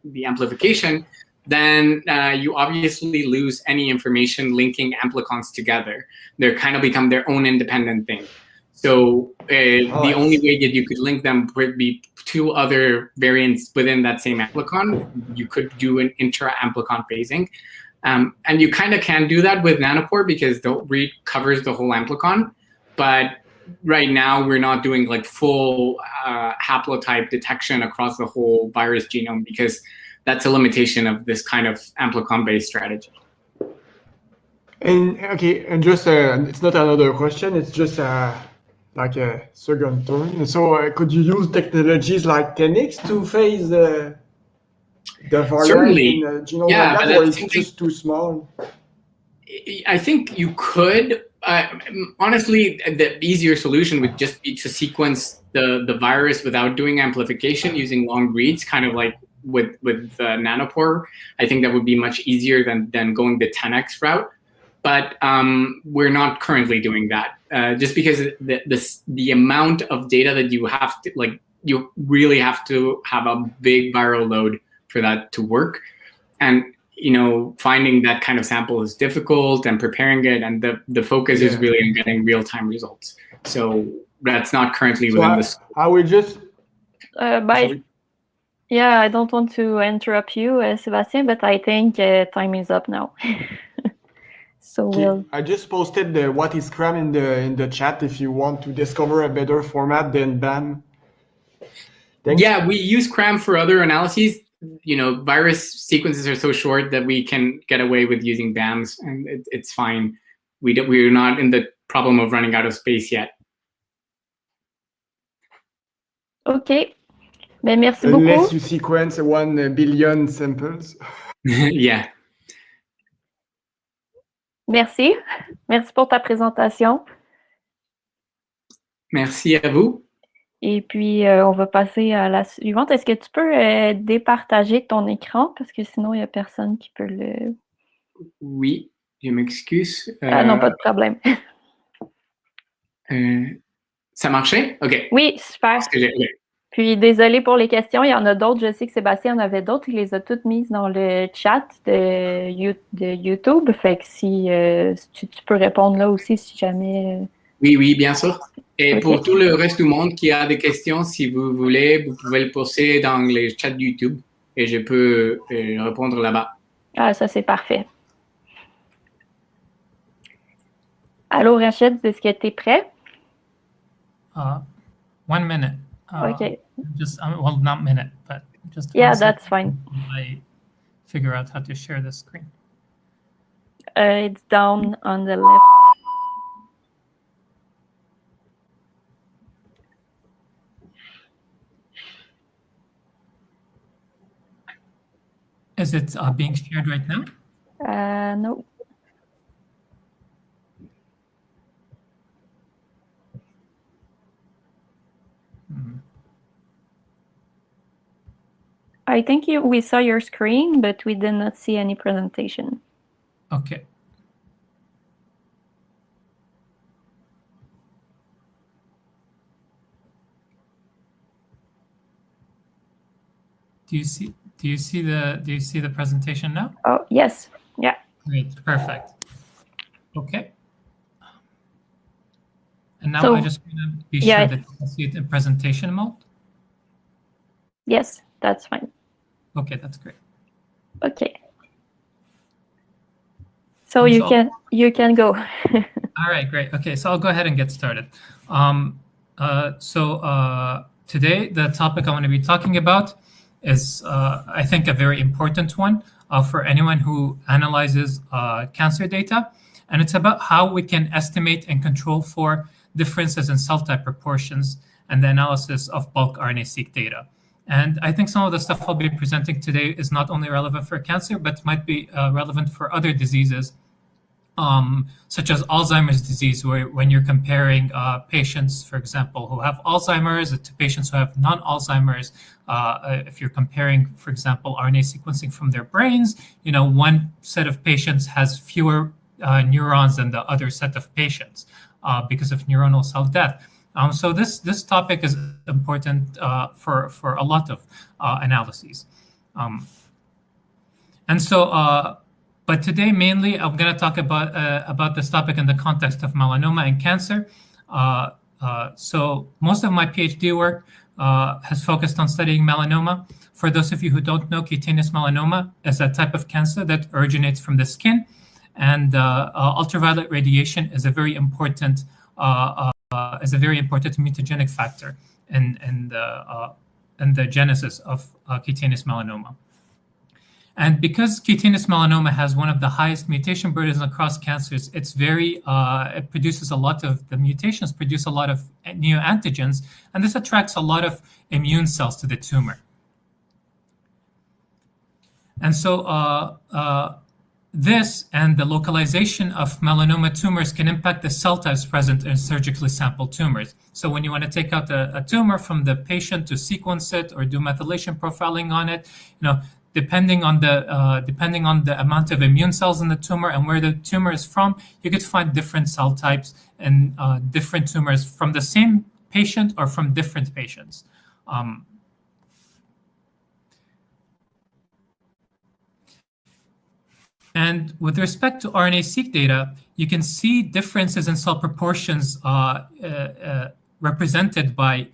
the amplification, then you obviously lose any information linking amplicons together. They kind of become their own independent thing. So the only way that you could link them would be two other variants within that same amplicon. You could do an intra-amplicon phasing. And you kind of can do that with nanopore because the read covers the whole amplicon. But right now, we're not doing like full haplotype detection across the whole virus genome, because that's a limitation of this kind of amplicon-based strategy. And okay, and just it's not another question. It's just like a second turn. So could you use technologies like 10x to phase the variant Certainly. in the genome, Yeah, like that, or it's just too small? I think you could. Honestly, the easier solution would just be to sequence the virus without doing amplification using long reads, kind of like with nanopore. I think that would be much easier than going the 10x route. But we're not currently doing that, just because the amount of data that you have to, like, you really have to have a big viral load for that to work. And finding that kind of sample is difficult, and preparing it, and the focus is really on getting real-time results. So that's not currently within the scope. I will just... Yeah, I don't want to interrupt you, Sébastien, but I think time is up now. So I just posted the what is CRAM in the chat if you want to discover a better format than BAM. Thanks. Yeah, we use CRAM for other analyses. Virus sequences are so short that we can get away with using BAMs, and it's fine. We're not in the problem of running out of space yet. Okay. Ben, merci beaucoup. Unless you sequence 1 billion samples. Yeah. Merci. Merci pour ta présentation. Merci à vous. Et puis, on va passer à la suivante. Est-ce que tu peux départager ton écran? Parce que sinon, il n'y a personne qui peut le... Oui, je m'excuse. Ah non, pas de problème. Ça marchait? OK. Oui, super. Puis, désolé pour les questions. Il y en a d'autres. Je sais que Sébastien en avait d'autres. Il les a toutes mises dans le chat de YouTube. Fait que si tu peux répondre là aussi, si jamais... Oui, bien sûr. Et pour tout le reste du monde qui a des questions, si vous voulez, vous pouvez le poster dans les chats YouTube et je peux répondre là-bas. Ah, ça, c'est parfait. Allô, Rachid, est-ce que tu es prêt? 1 minute. Okay. Well, not minute, but just that's fine. I figure out how to share the screen. It's down on the left. Is it being shared right now? No. I think we saw your screen, but we did not see any presentation. Okay. Do you see the presentation now? Oh, yes. Yeah. Great. Perfect. Okay. And now I'm just going to be sure that you can see it in presentation mode. Yes, that's fine. Okay, that's great. Okay. So you can go. All right, great. Okay, so I'll go ahead and get started. Today, the topic I want to be talking about is, I think, a very important one for anyone who analyzes cancer data. And it's about how we can estimate and control for differences in cell type proportions and the analysis of bulk RNA-seq data. And I think some of the stuff I'll be presenting today is not only relevant for cancer, but might be relevant for other diseases, such as Alzheimer's disease, where when you're comparing patients, for example, who have Alzheimer's to patients who have non-Alzheimer's, if you're comparing, for example, RNA sequencing from their brains, one set of patients has fewer neurons than the other set of patients because of neuronal cell death. So this topic is important for a lot of analyses. But today, mainly, I'm going to talk about this topic in the context of melanoma and cancer. So most of my PhD work has focused on studying melanoma. For those of you who don't know, cutaneous melanoma is a type of cancer that originates from the skin, and ultraviolet radiation is a very important mutagenic factor in the genesis of cutaneous melanoma. And because cutaneous melanoma has one of the highest mutation burdens across cancers, it produces a lot of, the mutations produce a lot of neoantigens, and this attracts a lot of immune cells to the tumor. And so this and the localization of melanoma tumors can impact the cell types present in surgically sampled tumors. So when you want to take out a tumor from the patient to sequence it or do methylation profiling on it, depending on the amount of immune cells in the tumor and where the tumor is from, you could find different cell types and different tumors from the same patient or from different patients. And with respect to RNA-seq data, you can see differences in cell proportions represented by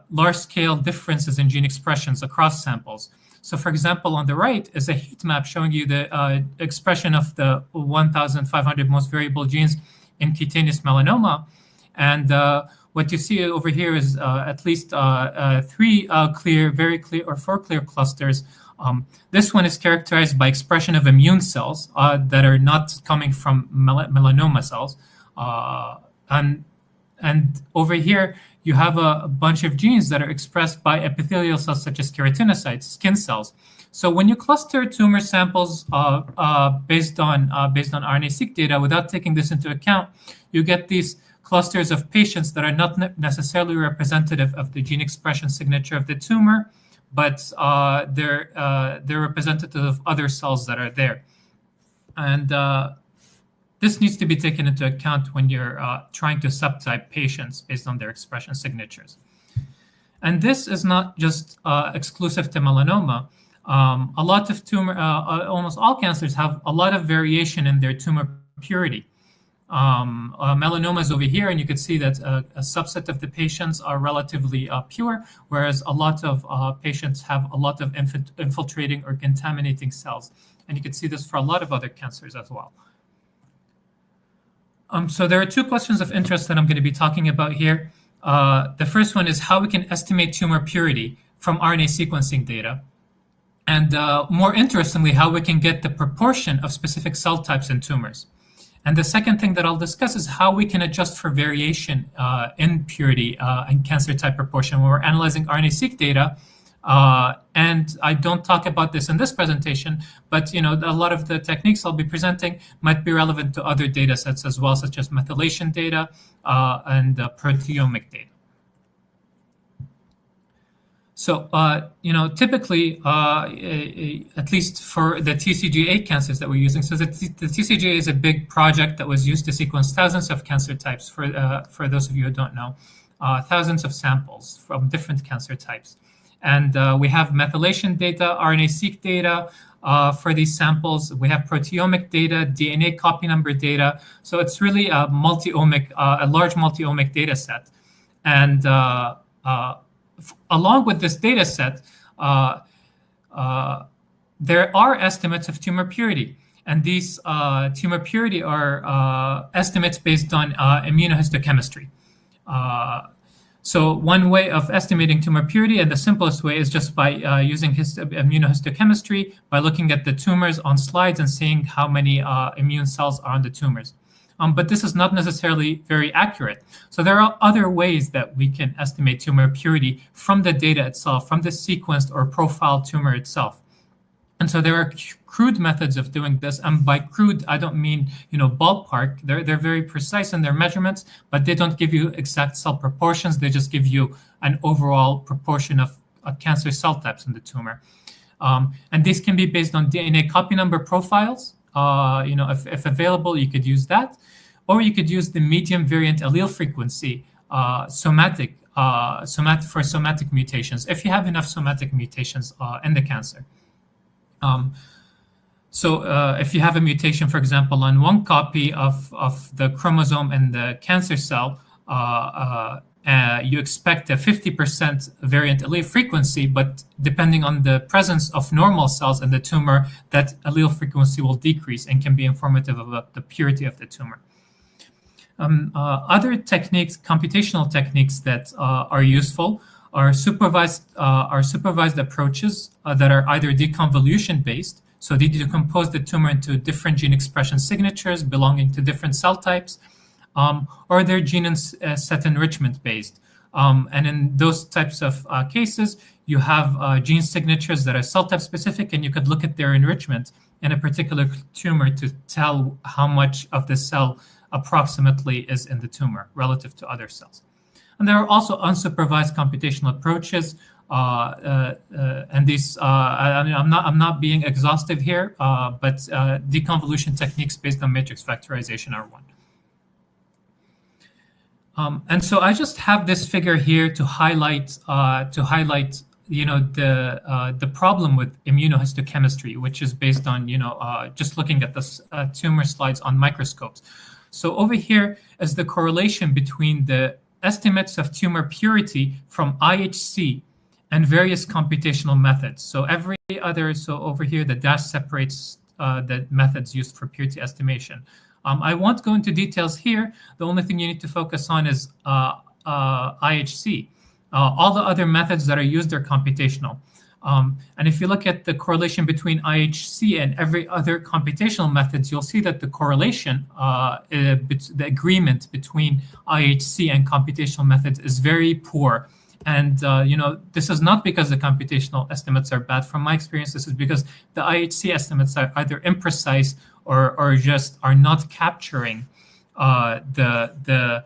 large-scale differences in gene expressions across samples. So for example, on the right is a heat map showing you the expression of the 1,500 most variable genes in cutaneous melanoma. And what you see over here is at least 4 clear clusters. This one is characterized by expression of immune cells that are not coming from melanoma cells. And over here, you have a bunch of genes that are expressed by epithelial cells such as keratinocytes, skin cells. So when you cluster tumor samples based on RNA-seq data without taking this into account, you get these clusters of patients that are not necessarily representative of the gene expression signature of the tumor, but they're representative of other cells that are there. And this needs to be taken into account when you're trying to subtype patients based on their expression signatures. And this is not just exclusive to melanoma. A lot of almost all cancers have a lot of variation in their tumor purity. Melanoma is over here, and you can see that a subset of the patients are relatively pure, whereas a lot of patients have a lot of infiltrating or contaminating cells. And you can see this for a lot of other cancers as well. So there are two questions of interest that I'm going to be talking about here. The first one is how we can estimate tumor purity from RNA sequencing data. And more interestingly, how we can get the proportion of specific cell types in tumors. And the second thing that I'll discuss is how we can adjust for variation in purity and cancer type proportion when we're analyzing RNA-seq data. And I don't talk about this in this presentation, but a lot of the techniques I'll be presenting might be relevant to other data sets as well, such as methylation data and proteomic data. So, typically, at least for the TCGA cancers that we're using, so the TCGA is a big project that was used to sequence thousands of cancer types, for those of you who don't know, thousands of samples from different cancer types. And we have methylation data, RNA-seq data for these samples. We have proteomic data, DNA copy number data. So it's really a large multi-omic data set. And along with this data set, there are estimates of tumor purity. And these tumor purity are estimates based on immunohistochemistry. So one way of estimating tumor purity, and the simplest way, is just by using immunohistochemistry, by looking at the tumors on slides and seeing how many immune cells are on the tumors. But this is not necessarily very accurate. So there are other ways that we can estimate tumor purity from the data itself, from the sequenced or profiled tumor itself. And so there are crude methods of doing this. And by crude, I don't mean, ballpark. They're very precise in their measurements, but they don't give you exact cell proportions. They just give you an overall proportion of cancer cell types in the tumor. And these can be based on DNA copy number profiles. If available, you could use that. Or you could use the medium variant allele frequency, for somatic mutations, if you have enough somatic mutations in the cancer. So if you have a mutation, for example, on one copy of the chromosome in the cancer cell, you expect a 50% variant allele frequency, but depending on the presence of normal cells in the tumor, that allele frequency will decrease and can be informative of the purity of the tumor. Other techniques, computational techniques that are useful are supervised approaches that are either deconvolution based, so they decompose the tumor into different gene expression signatures belonging to different cell types, or they're gene set enrichment based. And in those types of cases, you have gene signatures that are cell type specific, and you could look at their enrichment in a particular tumor to tell how much of the cell approximately is in the tumor relative to other cells. And there are also unsupervised computational approaches, and these I'm not being exhaustive here, but deconvolution techniques based on matrix factorization are one. And so I just have this figure here to highlight the problem with immunohistochemistry, which is based on just looking at the tumor slides on microscopes. So over here is the correlation between the estimates of tumor purity from IHC and various computational methods. So over here the dash separates the methods used for purity estimation. I won't go into details here. The only thing you need to focus on is IHC. All the other methods that are used are computational. And if you look at the correlation between IHC and every other computational methods, you'll see that the correlation, the agreement between IHC and computational methods is very poor. And this is not because the computational estimates are bad. From my experience, this is because the IHC estimates are either imprecise or just are not capturing the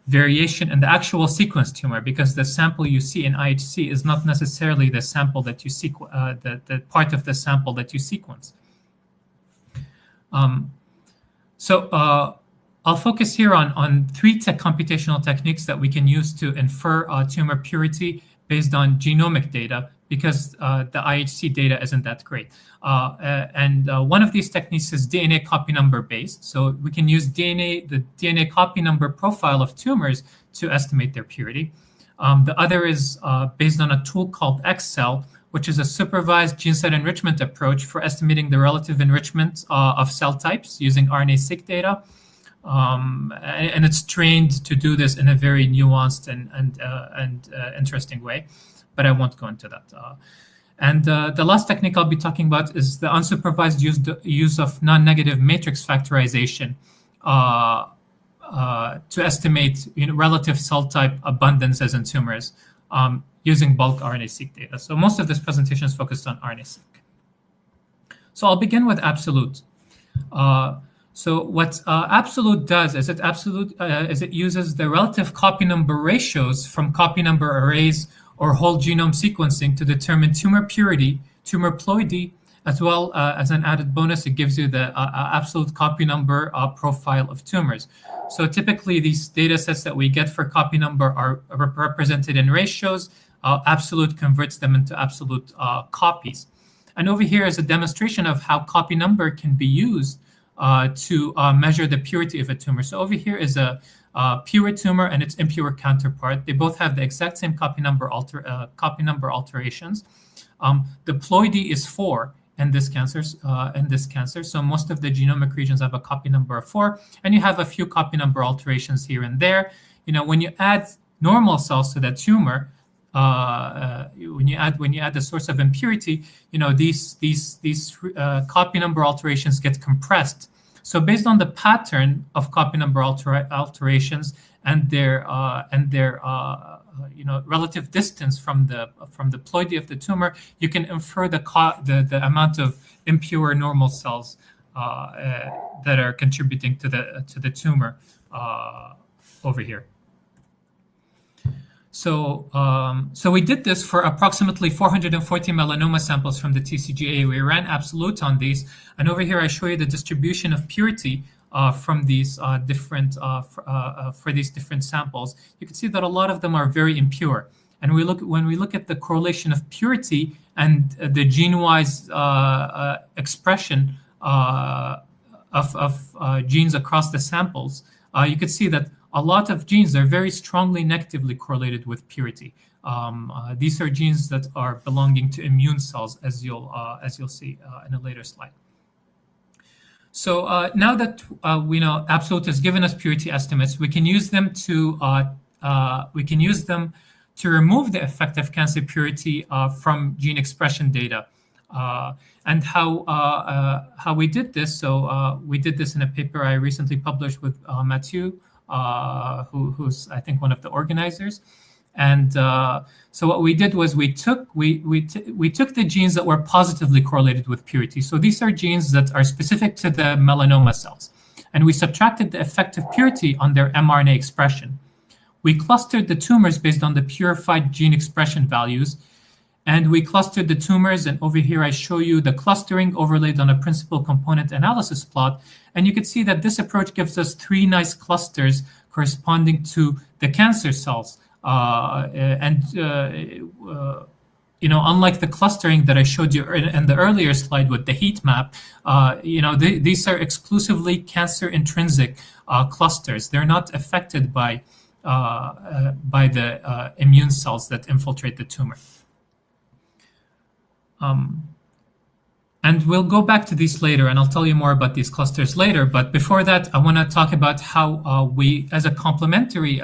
variation in the actual sequence tumor, because the sample you see in IHC is not necessarily the sample that you the part of the sample that you sequence. I'll focus here on three computational techniques that we can use to infer tumor purity based on genomic data, because the IHC data isn't that great. One of these techniques is DNA copy number based. So we can use the DNA copy number profile of tumors to estimate their purity. The other is based on a tool called XCell, which is a supervised gene set enrichment approach for estimating the relative enrichment of cell types using RNA-seq data. And it's trained to do this in a very nuanced and interesting way, but I won't go into that. The last technique I'll be talking about is the unsupervised use of non-negative matrix factorization to estimate relative cell type abundances in tumors using bulk RNA-seq data. So most of this presentation is focused on RNA-seq. So I'll begin with Absolute. So what Absolute does is it uses the relative copy number ratios from copy number arrays or whole genome sequencing to determine tumor purity, tumor ploidy, as well as an added bonus, it gives you the absolute copy number profile of tumors. So typically these data sets that we get for copy number are represented in ratios. Absolute converts them into absolute copies. And over here is a demonstration of how copy number can be used to measure the purity of a tumor. So over here is a pure tumor and its impure counterpart. They both have the exact same copy number alterations. The ploidy is 4 in this cancer. So most of the genomic regions have a copy number of 4, and you have a few copy number alterations here and there. When you add normal cells to that tumor, when you add the source of impurity, these copy number alterations get compressed. So based on the pattern of copy number alterations and their relative distance from the ploidy of the tumor, you can infer the amount of impure normal cells that are contributing to the tumor over here. So we did this for approximately 440 melanoma samples from the TCGA. We ran Absolute on these, and over here I show you the distribution of purity from these for these different samples. You can see that a lot of them are very impure. And when we look at the correlation of purity and the gene-wise expression of genes across the samples, you can see that a lot of genes are very strongly negatively correlated with purity. These are genes that are belonging to immune cells, as you'll see in a later slide. So now that we know Absolute has given us purity estimates, we can use them to remove the effect of cancer purity from gene expression data. And how we did this? So we did this in a paper I recently published with Mathieu, who's I think one of the organizers. And so what we did was we took the genes that were positively correlated with purity. So these are genes that are specific to the melanoma cells. And we subtracted the effective purity on their mRNA expression. We clustered the tumors based on the purified gene expression values. And we clustered the tumors. And over here, I show you the clustering overlaid on a principal component analysis plot. And you can see that this approach gives us 3 nice clusters corresponding to the cancer cells. Unlike the clustering that I showed you in the earlier slide with the heat map, these are exclusively cancer intrinsic clusters. They're not affected by the immune cells that infiltrate the tumor. And we'll go back to these later, and I'll tell you more about these clusters later. But before that, I want to talk about how we, as a complementary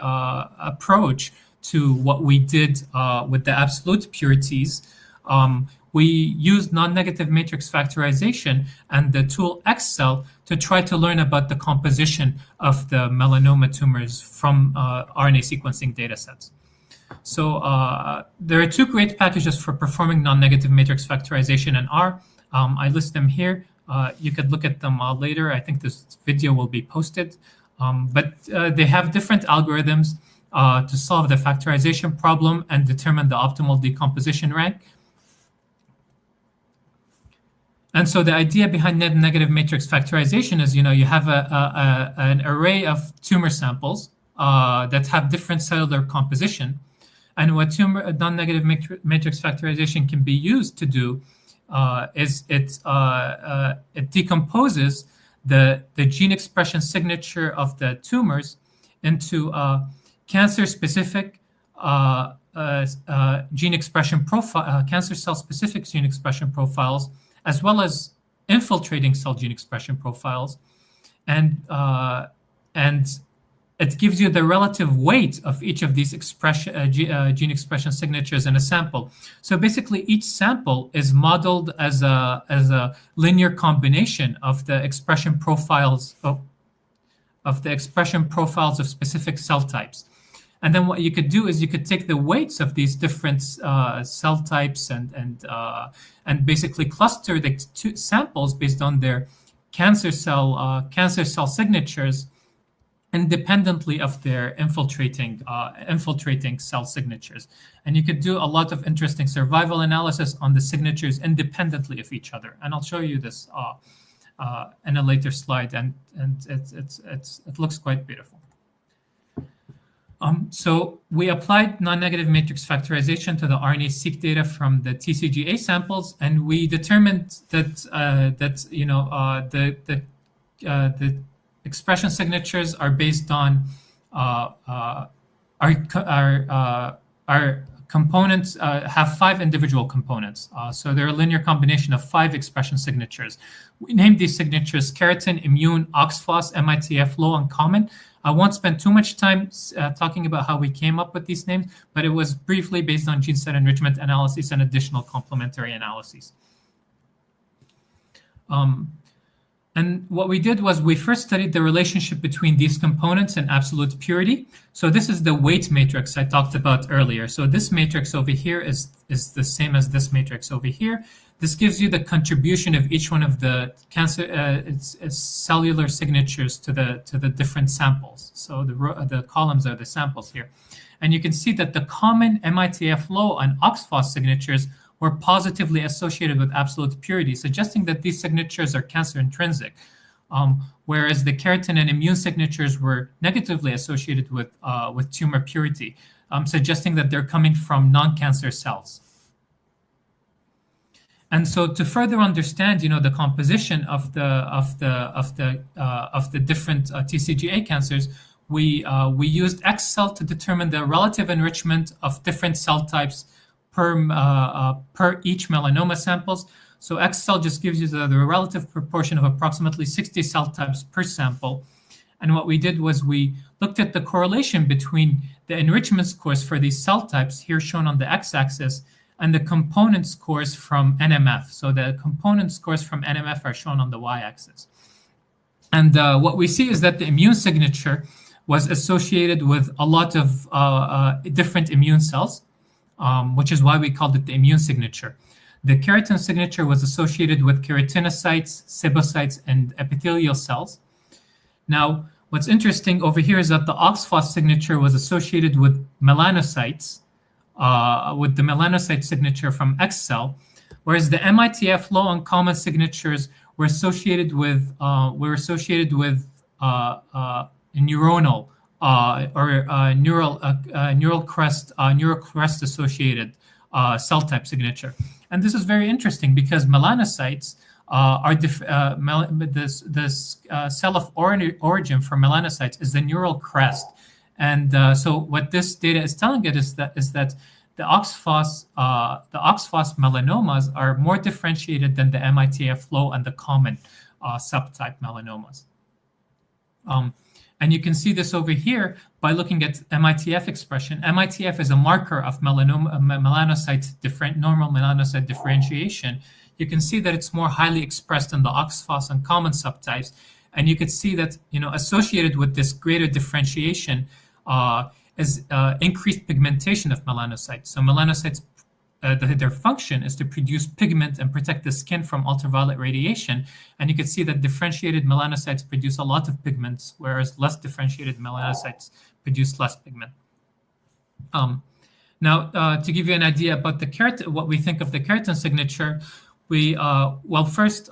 approach to what we did with the absolute purities, we used non-negative matrix factorization and the tool XCell to try to learn about the composition of the melanoma tumors from RNA sequencing data sets. So there are 2 great packages for performing non-negative matrix factorization in R. I list them here. You could look at them later. I think this video will be posted. But they have different algorithms to solve the factorization problem and determine the optimal decomposition rank. And so the idea behind negative matrix factorization is, you have an array of tumor samples that have different cellular composition. And what non-negative matrix factorization can be used to do is it decomposes the gene expression signature of the tumors into cancer-specific gene expression profile, cancer cell-specific gene expression profiles, as well as infiltrating cell gene expression profiles, and it gives you the relative weight of each of these gene expression signatures in a sample. So basically, each sample is modeled as a linear combination of the expression profiles of specific cell types. And then what you could do is you could take the weights of these different cell types and basically cluster the 2 samples based on their cancer cell signatures, independently of their infiltrating cell signatures. And you could do a lot of interesting survival analysis on the signatures independently of each other. And I'll show you this in a later slide, and it looks quite beautiful. So we applied non-negative matrix factorization to the RNA-seq data from the TCGA samples, and we determined that the expression signatures are based on our components have 5 individual components. So they're a linear combination of 5 expression signatures. We named these signatures keratin, immune, OXPHOS, MITF, low, and common. I won't spend too much time talking about how we came up with these names, but it was briefly based on gene set enrichment analysis and additional complementary analyses. And what we did was we first studied the relationship between these components and absolute purity. So this is the weight matrix I talked about earlier. So this matrix over here is the same as this matrix over here. This gives you the contribution of each one of the cancer its cellular signatures to the different samples. So the columns are the samples here. And you can see that the common MITF low and OXPHOS signatures were positively associated with absolute purity, suggesting that these signatures are cancer intrinsic, whereas the keratin and immune signatures were negatively associated with tumor purity, suggesting that they're coming from non-cancer cells. And so, to further understand, the composition of the different TCGA cancers, we used XCell to determine the relative enrichment of different cell types per each melanoma samples. So XCell just gives you the relative proportion of approximately 60 cell types per sample. And what we did was we looked at the correlation between the enrichment scores for these cell types, here shown on the x-axis, and the component scores from NMF. So the component scores from NMF are shown on the y-axis. And what we see is that the immune signature was associated with a lot of different immune cells, which is why we called it the immune signature. The keratin signature was associated with keratinocytes, sebocytes, and epithelial cells. Now, what's interesting over here is that the OXPHOS signature was associated with melanocytes, with the melanocyte signature from X cell, whereas the MITF low uncommon signatures were associated with neuronal neural crest associated cell type signature. And this is very interesting because melanocytes are this cell of origin for melanocytes is the neural crest. And so what this data is telling us is that the OXPHOS melanomas are more differentiated than the MITF low and the common subtype melanomas. And you can see this over here by looking at MITF expression. MITF is a marker of normal melanocyte differentiation. You can see that it's more highly expressed in the OXPHOS and common subtypes. And you can see that, associated with this greater differentiation is increased pigmentation of melanocytes. So melanocytes, their function is to produce pigment and protect the skin from ultraviolet radiation. And you can see that differentiated melanocytes produce a lot of pigments, whereas less differentiated melanocytes produce less pigment. Now, to give you an idea about the keratin, what we think of the keratin signature, first,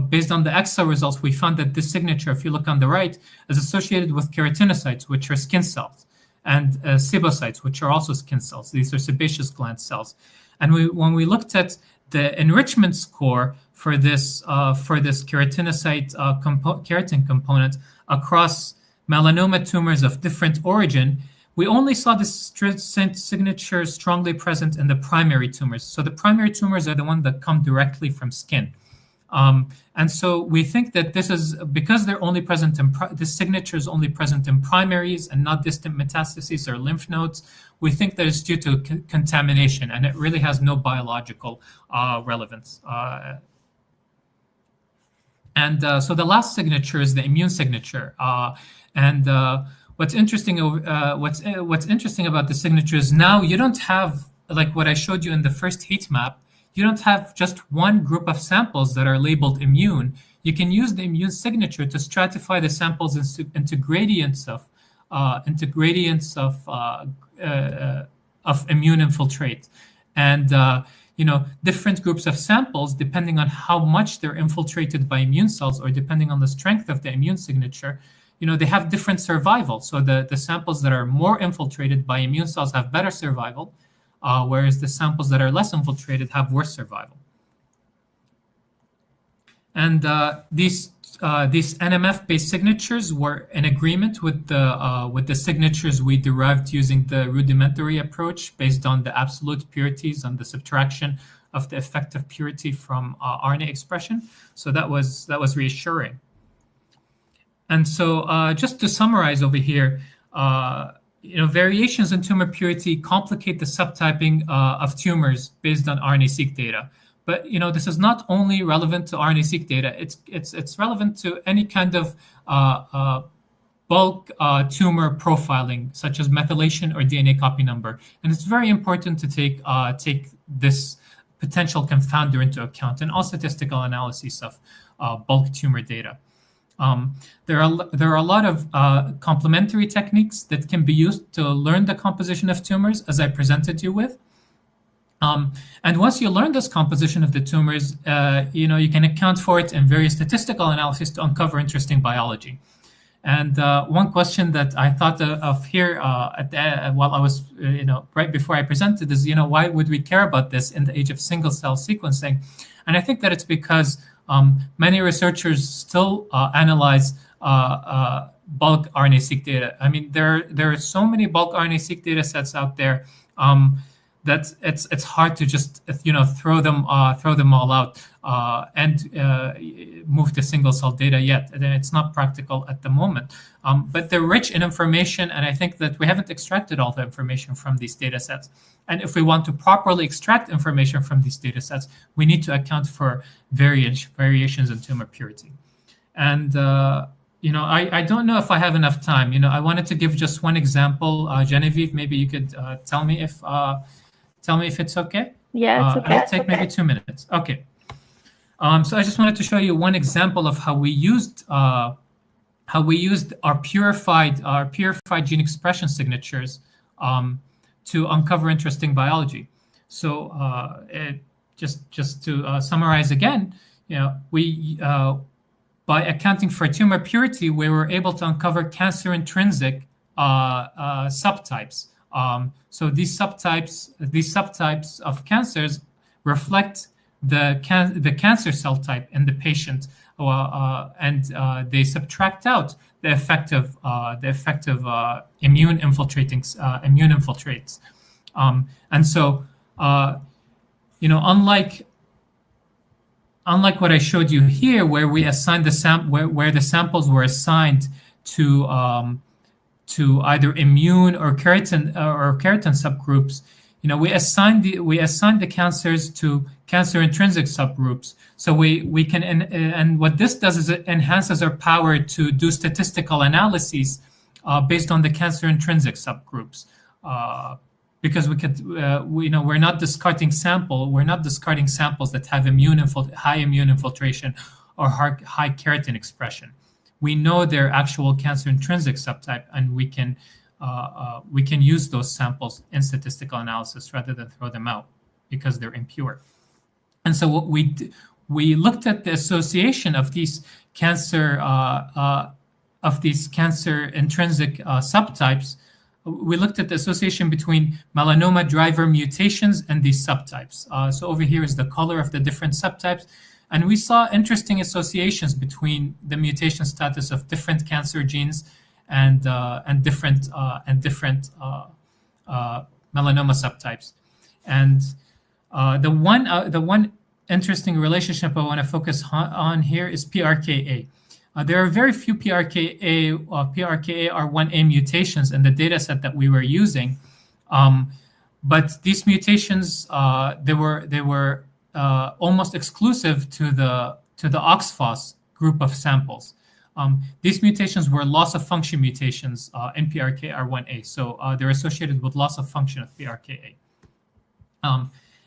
based on the X cell results, we found that this signature, if you look on the right, is associated with keratinocytes, which are skin cells, and sebocytes, which are also skin cells. These are sebaceous gland cells. And when we looked at the enrichment score for this keratinocyte keratin component across melanoma tumors of different origin, we only saw this signature strongly present in the primary tumors. So the primary tumors are the ones that come directly from skin. And so we think that this is because they're only present in this signature is only present in primaries and not distant metastases or lymph nodes. We think that it's due to contamination, and it really has no biological relevance. So the last signature is the immune signature. What's interesting about the signature is now you don't have, like what I showed you in the first heat map, you don't have just one group of samples that are labeled immune. You can use the immune signature to stratify the samples into gradients of immune infiltrate, and different groups of samples, depending on how much they're infiltrated by immune cells or depending on the strength of the immune signature, they have different survival. So the samples that are more infiltrated by immune cells have better survival, whereas the samples that are less infiltrated have worse survival. And these NMF-based signatures were in agreement with the signatures we derived using the rudimentary approach based on the absolute purities and the subtraction of the effective purity from RNA expression. So that was reassuring. And so just to summarize over here, variations in tumor purity complicate the subtyping of tumors based on RNA-seq data. But this is not only relevant to RNA-seq data; it's relevant to any kind of bulk tumor profiling, such as methylation or DNA copy number. And it's very important to take this potential confounder into account in all statistical analyses of bulk tumor data. There are a lot of complementary techniques that can be used to learn the composition of tumors, as I presented you with. And once you learn this composition of the tumors, you can account for it in various statistical analyses to uncover interesting biology. And one question that I thought of here while I was, right before I presented is, why would we care about this in the age of single-cell sequencing? And I think that it's because many researchers still analyze bulk RNA-seq data. I mean, there are so many bulk RNA-seq data sets out there that it's hard to just throw them all out and move to single cell data yet. And it's not practical at the moment. But they're rich in information, and I think that we haven't extracted all the information from these data sets. And if we want to properly extract information from these data sets, we need to account for variations in tumor purity. And I don't know if I have enough time. I wanted to give just one example. Genevieve, maybe you could tell me if it's okay. Yeah, it's okay. It'll take maybe 2 minutes. Okay. So I just wanted to show you one example of how we used our purified gene expression signatures to uncover interesting biology. So just to summarize again, we by accounting for tumor purity, we were able to uncover cancer intrinsic subtypes. So these subtypes of cancers reflect the cancer cell type in the patient, and they subtract out the effective immune infiltrates. And so, unlike what I showed you here, where we assigned where the samples were assigned to either immune or keratin subgroups, we assigned the cancers to cancer intrinsic subgroups. So we can, and what this does is it enhances our power to do statistical analyses based on the cancer intrinsic subgroups. Because we're not discarding samples that have high immune infiltration or high keratin expression. We know their actual cancer intrinsic subtype, and we can use those samples in statistical analysis rather than throw them out because they're impure. And so what we looked at the association of these cancer intrinsic subtypes. We looked at the association between melanoma driver mutations and these subtypes. So over here is the color of the different subtypes. And we saw interesting associations between the mutation status of different cancer genes and different melanoma subtypes. And the one interesting relationship I want to focus on here is PRKA. There are very few PRKAR1A mutations in the data set that we were using, but these mutations they were almost exclusive to the OXPHOS group of samples. These mutations were loss of function mutations in PRKAR1A, so they're associated with loss of function of PRKA.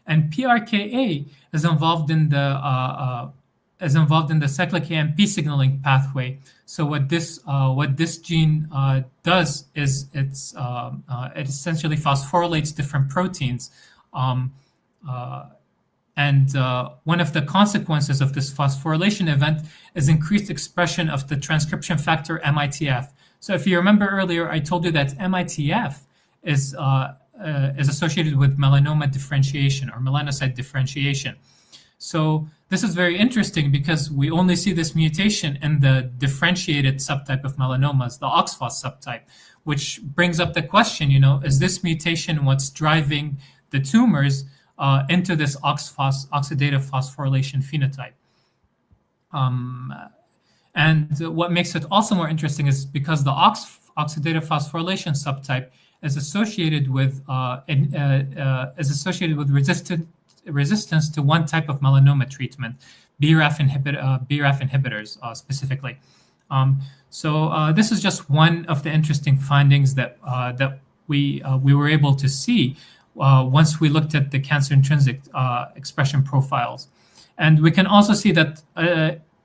And PRKA is involved in the cyclic AMP signaling pathway. So what this gene does is it essentially phosphorylates different proteins, and one of the consequences of this phosphorylation event is increased expression of the transcription factor MITF. So if you remember earlier, I told you that MITF is associated with melanoma differentiation or melanocyte differentiation. So this is very interesting because we only see this mutation in the differentiated subtype of melanomas, the OXPHOS subtype, which brings up the question, is this mutation what's driving the tumors into this oxidative phosphorylation phenotype? And what makes it also more interesting is because the oxidative phosphorylation subtype is associated with resistance to one type of melanoma treatment, BRAF inhibitors specifically. So this is just one of the interesting findings that we were able to see once we looked at the cancer intrinsic expression profiles. And we can also see that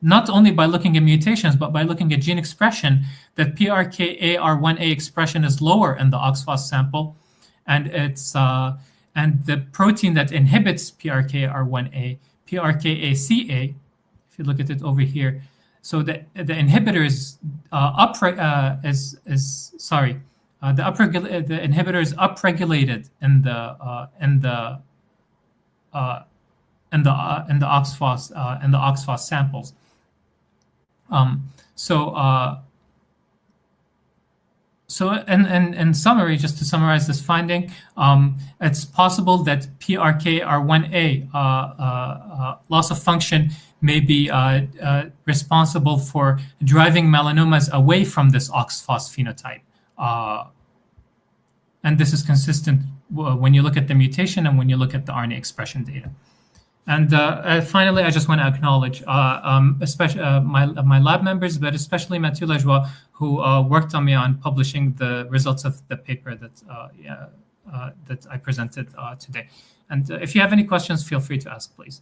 not only by looking at mutations, but by looking at gene expression, that PRKAR1A expression is lower in the OXPHOS sample, and it's and the protein that inhibits PRKAR1A, PRKACA, if you look at it over here, so the inhibitor is upregulated in the OXPHOS samples. So in summary, just to summarize this finding, it's possible that PRKAR1A loss of function may be responsible for driving melanomas away from this OXPHOS phenotype. And this is consistent when you look at the mutation and when you look at the RNA expression data. And finally, I just want to acknowledge especially my lab members, but especially Mathieu Lajoie, who worked on me on publishing the results of the paper that I presented today. And if you have any questions, feel free to ask, please.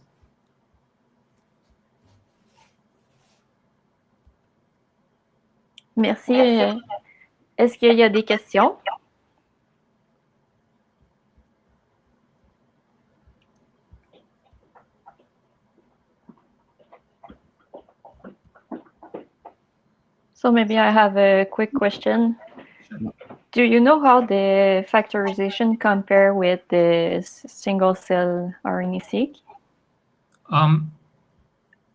Merci. Est-ce qu'il y a des questions? So maybe I have a quick question. Do you know how the factorization compare with the single-cell RNA-seq?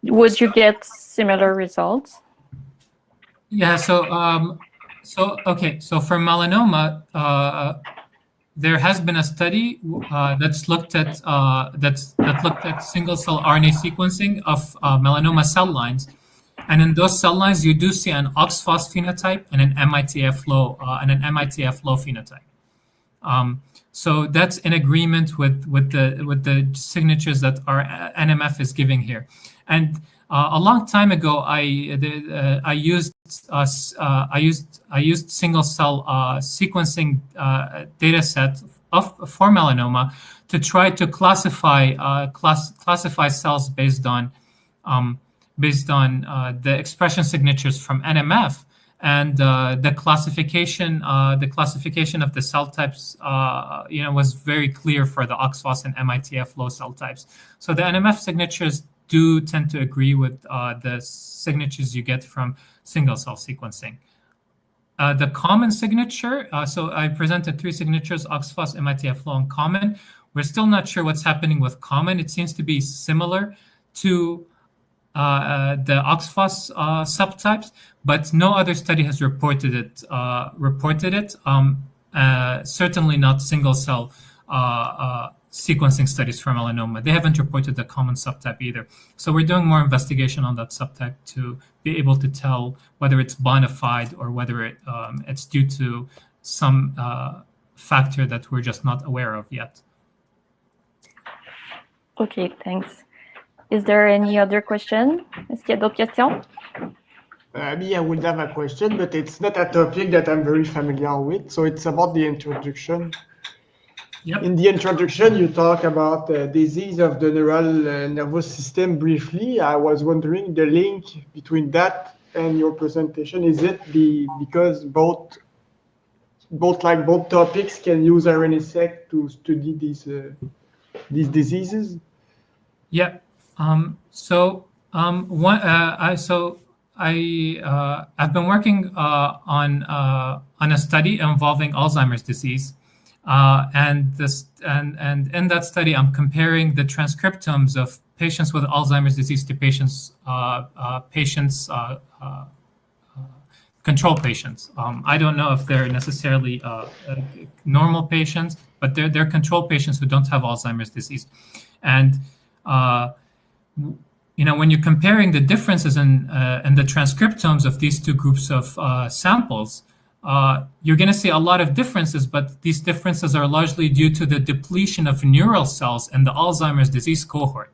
Would you get similar results? Yeah. So for melanoma, there has been a study that's looked at single-cell RNA sequencing of melanoma cell lines. And in those cell lines, you do see an OXPHOS phenotype and an MITF low phenotype. So that's in agreement with the signatures that our NMF is giving here. And a long time ago, I used single cell sequencing data set for melanoma to try to classify cells based on the expression signatures from NMF, and the classification of the cell types was very clear for the OXPHOS and MITF low cell types. So the NMF signatures do tend to agree with the signatures you get from single cell sequencing. The common signature, so I presented 3 signatures: OXPHOS, MITF low, and common. We're still not sure what's happening with common. It seems to be similar to the OXPHOS subtypes, but no other study has reported it. Certainly not single cell sequencing studies for melanoma. They haven't reported the common subtype either. So we're doing more investigation on that subtype to be able to tell whether it's bona fide or whether it's due to some factor that we're just not aware of yet. Okay, thanks. Is there any other question? Est-ce qu'il y a d'autres questions? Me, I would have a question, but it's not a topic that I'm very familiar with. So it's about the introduction. Yep. In the introduction, you talk about disease of the neural nervous system briefly. I was wondering the link between that and your presentation. Is it because both topics can use RNA-seq to study these diseases? Yeah. I've been working on a study involving Alzheimer's disease, and in that study, I'm comparing the transcriptomes of patients with Alzheimer's disease to control patients. I don't know if they're necessarily normal patients, but they're control patients who don't have Alzheimer's disease, and when you're comparing the differences in the transcriptomes of these two groups of samples, you're going to see a lot of differences, but these differences are largely due to the depletion of neural cells in the Alzheimer's disease cohort.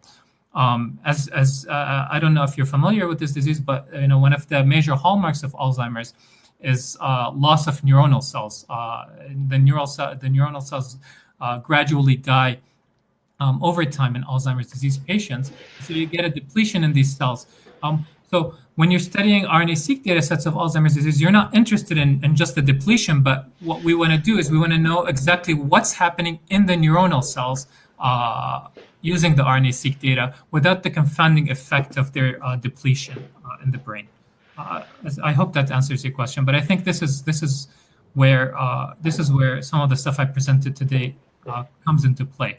I don't know if you're familiar with this disease, but one of the major hallmarks of Alzheimer's is loss of neuronal cells. The neuronal cells gradually die over time in Alzheimer's disease patients. So you get a depletion in these cells. So when you're studying RNA-seq data sets of Alzheimer's disease, you're not interested in just the depletion, but what we want to do is we want to know exactly what's happening in the neuronal cells using the RNA-seq data without the confounding effect of their depletion in the brain. I hope that answers your question, but I think this is where some of the stuff I presented today comes into play.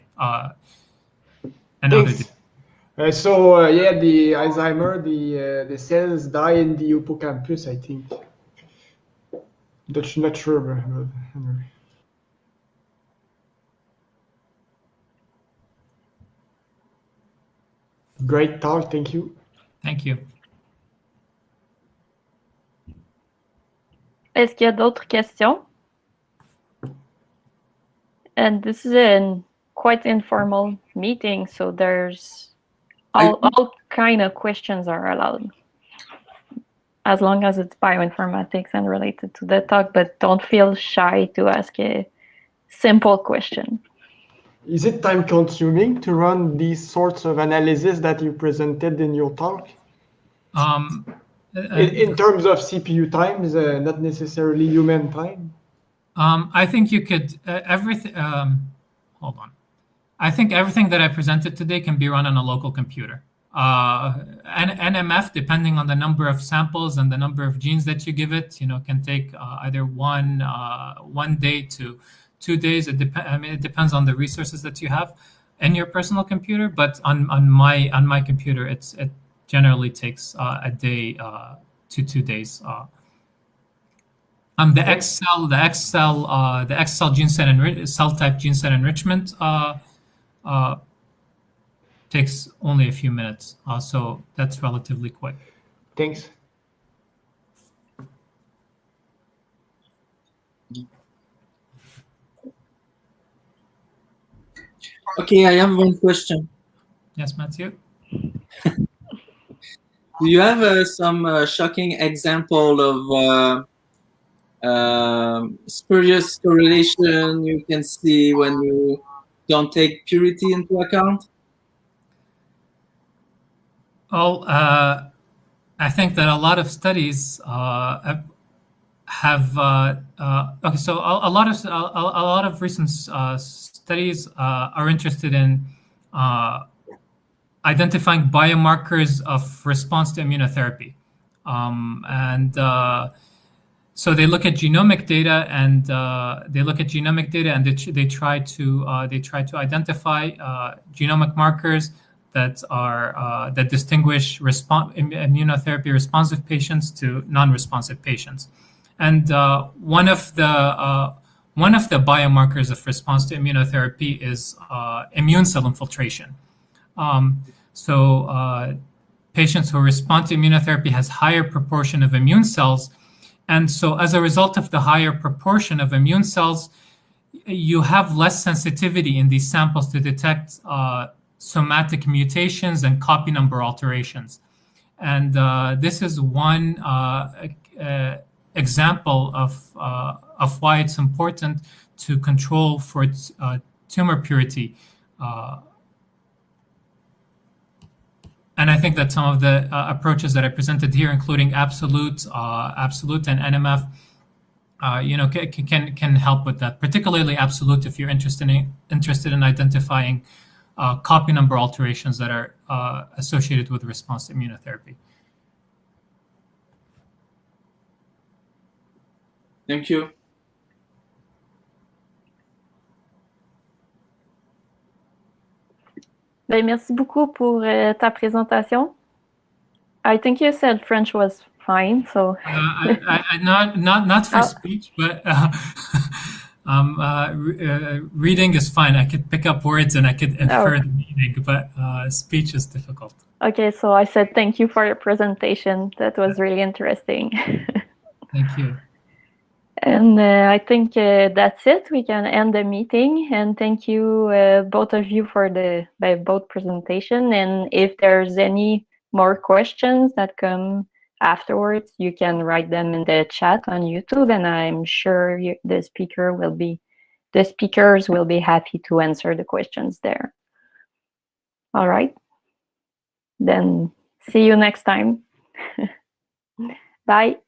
The Alzheimer, the cells die in the hippocampus, I think. That's not sure, but anyway. Great talk, thank you. Thank you. Est-ce qu'il y a d'autres questions? And this is a quite informal meeting, so there's All kind of questions are allowed, as long as it's bioinformatics and related to the talk, but don't feel shy to ask a simple question. Is it time consuming to run these sorts of analysis that you presented in your talk? In terms of CPU time, not necessarily human time? I think you could, everything, hold on. I think everything that I presented today can be run on a local computer. And NMF, depending on the number of samples and the number of genes that you give it, can take either one day to 2 days. It depends on the resources that you have in your personal computer. But on my computer, it generally takes a day to 2 days. The XCell gene set cell type gene set enrichment takes only a few minutes, so that's relatively quick. Thanks. Okay, I have one question. Yes, Mathieu? Do you have some shocking example of spurious correlation you can see when you don't take purity into account? Well, I think that a lot of studies have okay. So a lot of recent studies are interested in identifying biomarkers of response to immunotherapy, so they look at genomic data and they try to identify genomic markers that are that distinguish immunotherapy responsive patients to non-responsive patients. And one of the biomarkers of response to immunotherapy is immune cell infiltration. Patients who respond to immunotherapy has higher proportion of immune cells. And so as a result of the higher proportion of immune cells, you have less sensitivity in these samples to detect somatic mutations and copy number alterations. And this is one example of why it's important to control for tumor purity. And I think that some of the approaches that I presented here, including absolute and NMF, can help with that. Particularly absolute if you're interested in identifying copy number alterations that are associated with response to immunotherapy. Thank you. Ben, merci beaucoup pour ta présentation. I think you said French was fine, so. Not for speech, but reading is fine. I could pick up words and I could infer the meaning, but speech is difficult. Okay, so I said thank you for your presentation. That was really interesting. Thank you. And I think that's it. We can end the meeting. And thank you, both of you, for both presentation. And if there's any more questions that come afterwards, you can write them in the chat on YouTube, and I'm sure the speakers will be happy to answer the questions there. All right. Then see you next time. Bye.